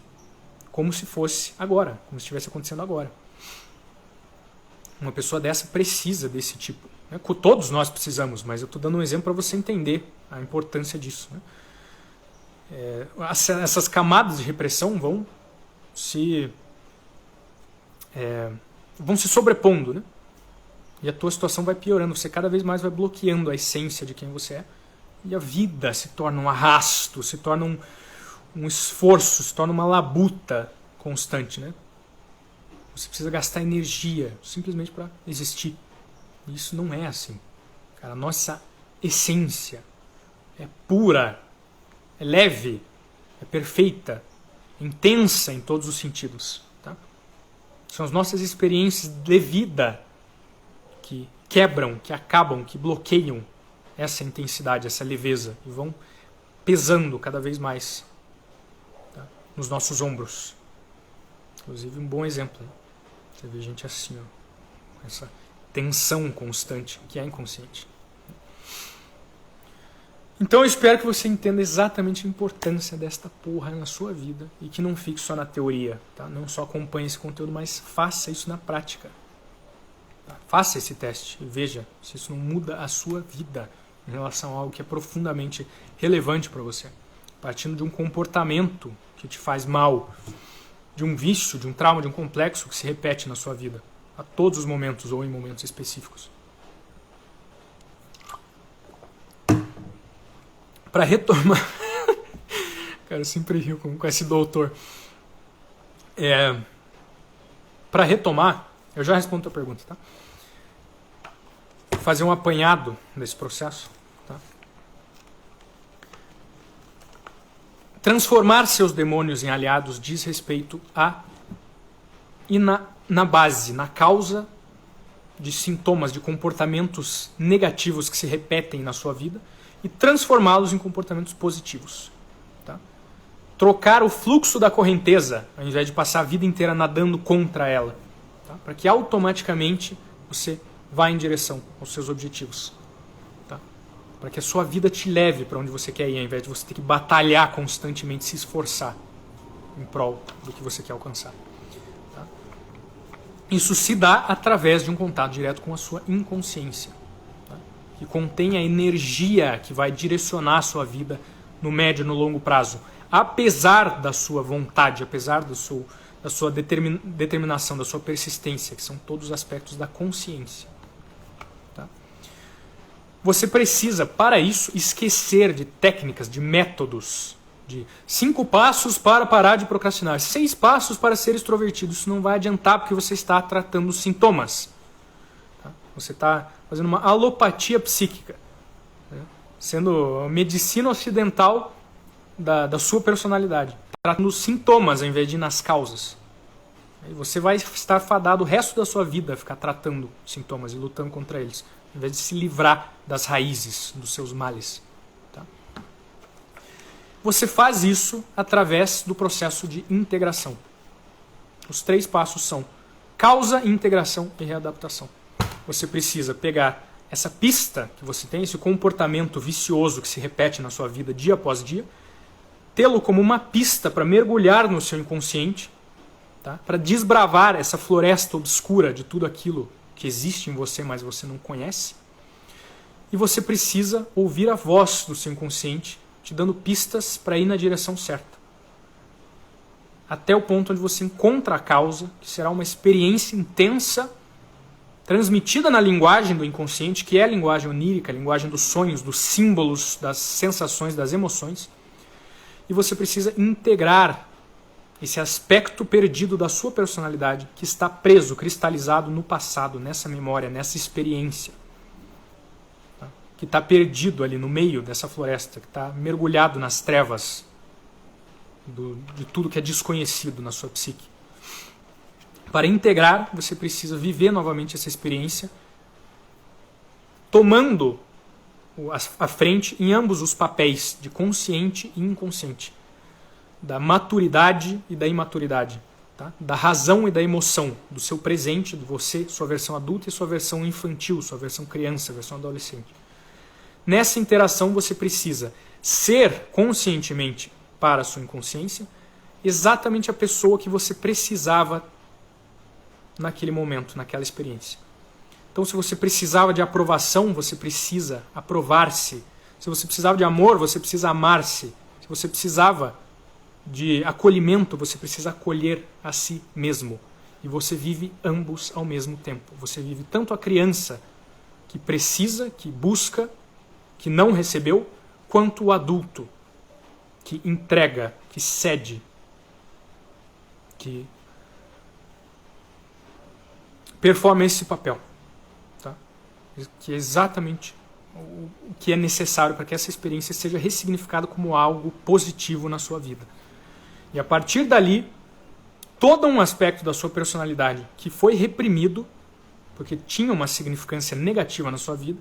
como se fosse agora, como se estivesse acontecendo agora. Uma pessoa dessa precisa desse tipo. Né? Todos nós precisamos, mas eu estou dando um exemplo para você entender a importância disso. Né? Essas camadas de repressão vão se sobrepondo, né? E a tua situação vai piorando, você cada vez mais vai bloqueando a essência de quem você é, e a vida se torna um arrasto, se torna um esforço, se torna uma labuta constante, né? Você precisa gastar energia simplesmente para existir. E isso não é assim. Cara, a nossa essência é pura, é leve, é perfeita, intensa em todos os sentidos. Tá? São as nossas experiências de vida que quebram, que acabam, que bloqueiam essa intensidade, essa leveza e vão pesando cada vez mais, tá? Nos nossos ombros. Inclusive um bom exemplo. Né? Você vê gente assim, ó, com essa tensão constante que é inconsciente. Então eu espero que você entenda exatamente a importância desta porra na sua vida e que não fique só na teoria, tá? Não só acompanhe esse conteúdo, mas faça isso na prática. Tá? Faça esse teste e veja se isso não muda a sua vida em relação a algo que é profundamente relevante para você. Partindo de um comportamento que te faz mal, de um vício, de um trauma, de um complexo que se repete na sua vida, a todos os momentos ou em momentos específicos. Para retomar... Cara, eu sempre rio com esse doutor. Para retomar, eu já respondo a tua pergunta, tá? Fazer um apanhado desse processo. Tá? Transformar seus demônios em aliados diz respeito a... E na base, na causa de sintomas, de comportamentos negativos que se repetem na sua vida, e transformá-los em comportamentos positivos. Tá? Trocar o fluxo da correnteza, ao invés de passar a vida inteira nadando contra ela. Tá? Para que automaticamente você vá em direção aos seus objetivos. Tá? Para que a sua vida te leve para onde você quer ir, ao invés de você ter que batalhar constantemente, se esforçar em prol do que você quer alcançar. Tá? Isso se dá através de um contato direto com a sua inconsciência, que contém a energia que vai direcionar a sua vida no médio e no longo prazo. Apesar da sua vontade, apesar da sua determinação, da sua persistência, que são todos os aspectos da consciência. Tá? Você precisa, para isso, esquecer de técnicas, de métodos, de 5 passos para parar de procrastinar, 6 passos para ser extrovertido. Isso não vai adiantar porque você está tratando os sintomas. Tá? Você está fazendo uma alopatia psíquica, né? Sendo a medicina ocidental da sua personalidade, tratando os sintomas ao invés de ir nas causas. Aí você vai estar fadado o resto da sua vida a ficar tratando sintomas e lutando contra eles, ao invés de se livrar das raízes dos seus males. Tá? Você faz isso através do processo de integração. Os 3 passos são causa, integração e readaptação. Você precisa pegar essa pista que você tem, esse comportamento vicioso que se repete na sua vida dia após dia, tê-lo como uma pista para mergulhar no seu inconsciente, tá? Para desbravar essa floresta obscura de tudo aquilo que existe em você, mas você não conhece. E você precisa ouvir a voz do seu inconsciente, te dando pistas para ir na direção certa. Até o ponto onde você encontra a causa, que será uma experiência intensa, transmitida na linguagem do inconsciente, que é a linguagem onírica, a linguagem dos sonhos, dos símbolos, das sensações, das emoções. E você precisa integrar esse aspecto perdido da sua personalidade, que está preso, cristalizado no passado, nessa memória, nessa experiência. Tá? Que está perdido ali no meio dessa floresta, que está mergulhado nas trevas de tudo que é desconhecido na sua psique. Para integrar, você precisa viver novamente essa experiência, tomando a frente em ambos os papéis, de consciente e inconsciente, da maturidade e da imaturidade, tá? Da razão e da emoção, do seu presente, de você, sua versão adulta e sua versão infantil, sua versão criança, versão adolescente. Nessa interação você precisa ser conscientemente para a sua inconsciência exatamente a pessoa que você precisava naquele momento, naquela experiência. Então, se você precisava de aprovação, você precisa aprovar-se. Se você precisava de amor, você precisa amar-se. Se você precisava de acolhimento, você precisa acolher a si mesmo. E você vive ambos ao mesmo tempo. Você vive tanto a criança que precisa, que busca, que não recebeu, quanto o adulto que entrega, que cede, que performa esse papel. Tá? Que é exatamente o que é necessário para que essa experiência seja ressignificada como algo positivo na sua vida. E a partir dali, todo um aspecto da sua personalidade que foi reprimido, porque tinha uma significância negativa na sua vida,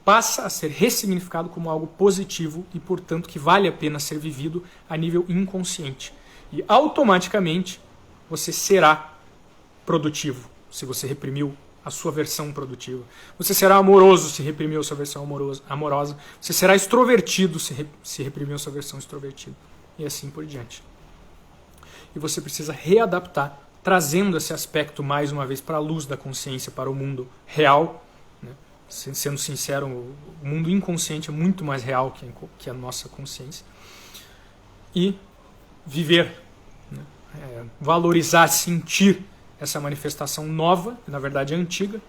passa a ser ressignificado como algo positivo e, portanto, que vale a pena ser vivido a nível inconsciente. E automaticamente você será produtivo, se você reprimiu a sua versão produtiva. Você será amoroso se reprimiu a sua versão amorosa. Você será extrovertido se reprimiu a sua versão extrovertida. E assim por diante. E você precisa readaptar, trazendo esse aspecto mais uma vez para a luz da consciência, para o mundo real. Sendo sincero, o mundo inconsciente é muito mais real que a nossa consciência. E viver, valorizar, sentir essa manifestação nova, que na verdade é antiga,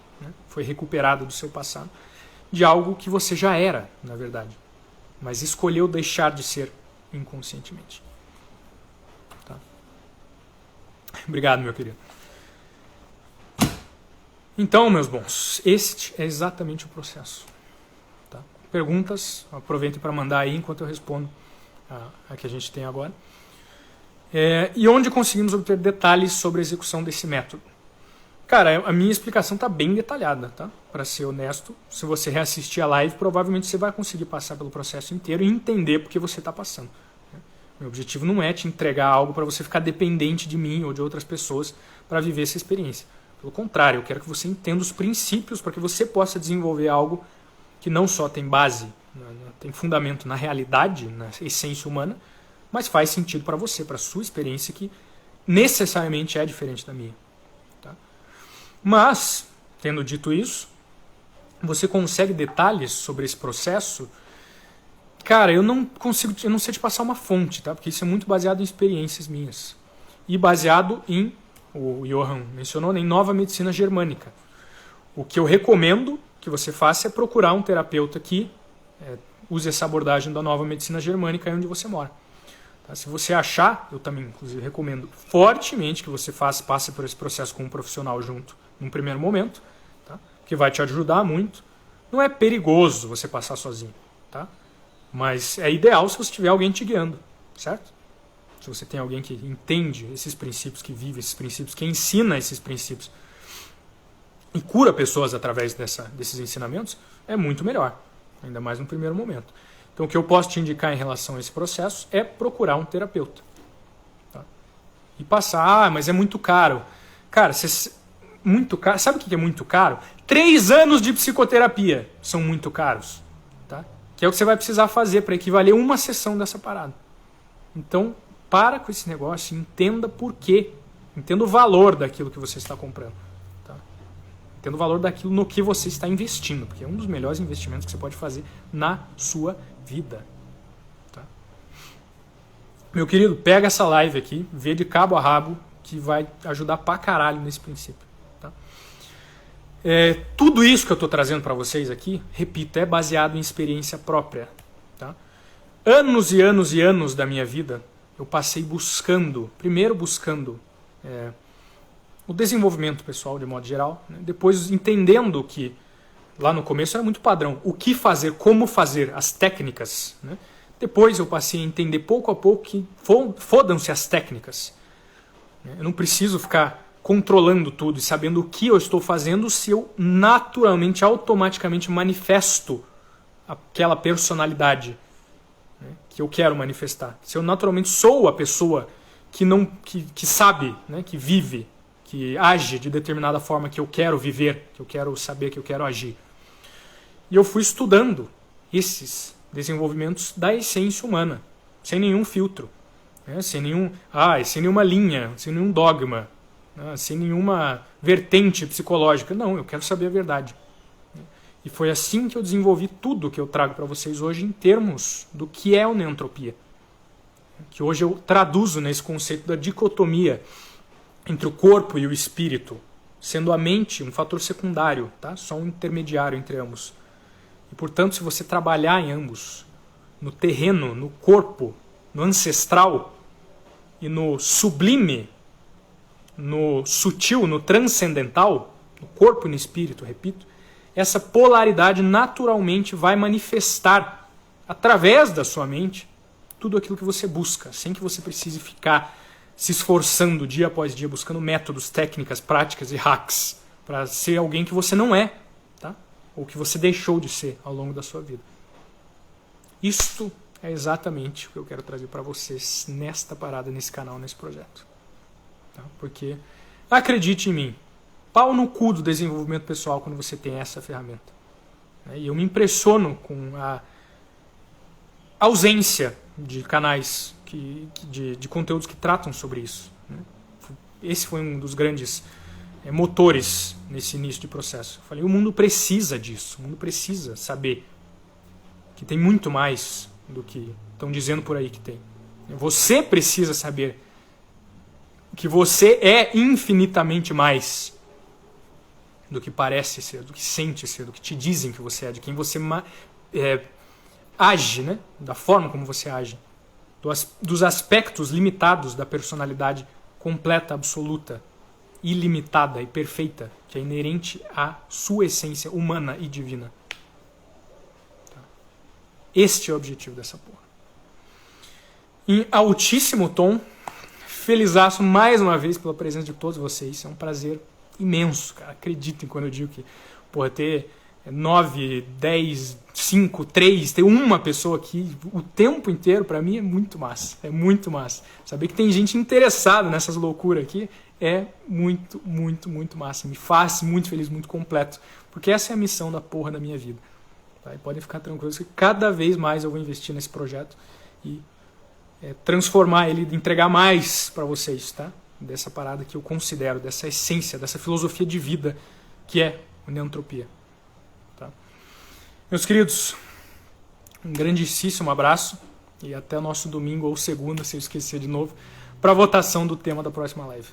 foi recuperada do seu passado, de algo que você já era, na verdade, mas escolheu deixar de ser inconscientemente. Tá? Obrigado, meu querido. Então, meus bons, este é exatamente o processo. Tá? Perguntas, aproveitem para mandar aí enquanto eu respondo a que a gente tem agora. E onde conseguimos obter detalhes sobre a execução desse método? Cara, a minha explicação está bem detalhada, tá? Para ser honesto. Se você reassistir a live, provavelmente você vai conseguir passar pelo processo inteiro e entender por que você está passando. Meu objetivo não é te entregar algo para você ficar dependente de mim ou de outras pessoas para viver essa experiência. Pelo contrário, eu quero que você entenda os princípios para que você possa desenvolver algo que não só tem base, tem fundamento na realidade, na essência humana, mas faz sentido para você, para a sua experiência, que necessariamente é diferente da minha. Tá? Mas, tendo dito isso, você consegue detalhes sobre esse processo? Cara, eu não sei te passar uma fonte, tá? Porque isso é muito baseado em experiências minhas. E baseado em, o Johan mencionou, em nova medicina germânica. O que eu recomendo que você faça é procurar um terapeuta que use essa abordagem da nova medicina germânica aí onde você mora. Tá? Se você achar, eu também inclusive recomendo fortemente que você passe por esse processo com um profissional junto num primeiro momento, tá? Que vai te ajudar muito. Não é perigoso você passar sozinho, tá? Mas é ideal se você tiver alguém te guiando, certo? Se você tem alguém que entende esses princípios, que vive esses princípios, que ensina esses princípios e cura pessoas através desses ensinamentos, é muito melhor, ainda mais no primeiro momento. Então, o que eu posso te indicar em relação a esse processo é procurar um terapeuta. Tá? e passar, mas é muito caro. Cara, muito caro. Sabe o que é muito caro? 3 anos de psicoterapia são muito caros. Tá? Que é o que você vai precisar fazer para equivaler uma sessão dessa parada. Então, para com esse negócio, entenda por quê. Entenda o valor daquilo que você está comprando. Tá? Entenda o valor daquilo no que você está investindo, porque é um dos melhores investimentos que você pode fazer na sua vida. Tá? Meu querido, pega essa live aqui, vê de cabo a rabo, que vai ajudar pra caralho nesse princípio. Tá? Tudo isso que eu estou trazendo para vocês aqui, repito, é baseado em experiência própria. Tá? Anos e anos e anos da minha vida, eu passei primeiro buscando o desenvolvimento pessoal de modo geral, né? Depois entendendo que, lá no começo era muito padrão, o que fazer, como fazer, as técnicas. Né? Depois eu passei a entender pouco a pouco que fodam-se as técnicas. Eu não preciso ficar controlando tudo e sabendo o que eu estou fazendo se eu naturalmente, automaticamente manifesto aquela personalidade, né, que eu quero manifestar. Se eu naturalmente sou a pessoa que sabe, né, que vive, que age de determinada forma que eu quero viver, que eu quero saber, que eu quero agir. E eu fui estudando esses desenvolvimentos da essência humana, sem nenhum filtro. Sem nenhuma linha, sem nenhum dogma, sem nenhuma vertente psicológica. Não, eu quero saber a verdade. E foi assim que eu desenvolvi tudo que eu trago para vocês hoje em termos do que é a neantropia. Que hoje eu traduzo nesse conceito da dicotomia entre o corpo e o espírito, sendo a mente um fator secundário, tá? Só um intermediário entre ambos. E, portanto, se você trabalhar em ambos, no terreno, no corpo, no ancestral, e no sublime, no sutil, no transcendental, no corpo e no espírito, repito, essa polaridade naturalmente vai manifestar através da sua mente tudo aquilo que você busca, sem que você precise ficar se esforçando dia após dia, buscando métodos, técnicas, práticas e hacks para ser alguém que você não é, tá? Ou que você deixou de ser ao longo da sua vida. Isto é exatamente o que eu quero trazer para vocês nesta parada, nesse canal, nesse projeto. Tá? Porque, acredite em mim, pau no cu do desenvolvimento pessoal quando você tem essa ferramenta. E eu me impressiono com a ausência de canais, de conteúdos que tratam sobre isso. Esse foi um dos grandes motores nesse início de processo. Eu falei, o mundo precisa disso, o mundo precisa saber que tem muito mais do que estão dizendo por aí que tem. Você precisa saber que você é infinitamente mais do que parece ser, do que sente ser, do que te dizem que você é, de quem você age, né? Da forma como você age, dos aspectos limitados da personalidade completa, absoluta, ilimitada e perfeita, que é inerente à sua essência humana e divina. Este é o objetivo dessa porra. Em altíssimo tom, felizaço mais uma vez pela presença de todos vocês. É um prazer imenso, cara. Acreditem quando eu digo que ter 9, 10, 5, 3, ter uma pessoa aqui o tempo inteiro, para mim é muito massa. É muito massa. Saber que tem gente interessada nessas loucuras aqui é muito, muito, muito massa. Me faz muito feliz, muito completo. Porque essa é a missão da porra da minha vida. E podem ficar tranquilos que cada vez mais eu vou investir nesse projeto e transformar ele, entregar mais para vocês, tá? Dessa parada que eu considero, dessa essência, dessa filosofia de vida que é a neantropia. Tá? Meus queridos, um grandíssimo abraço e até o nosso domingo ou segunda, se eu esquecer de novo, para a votação do tema da próxima live.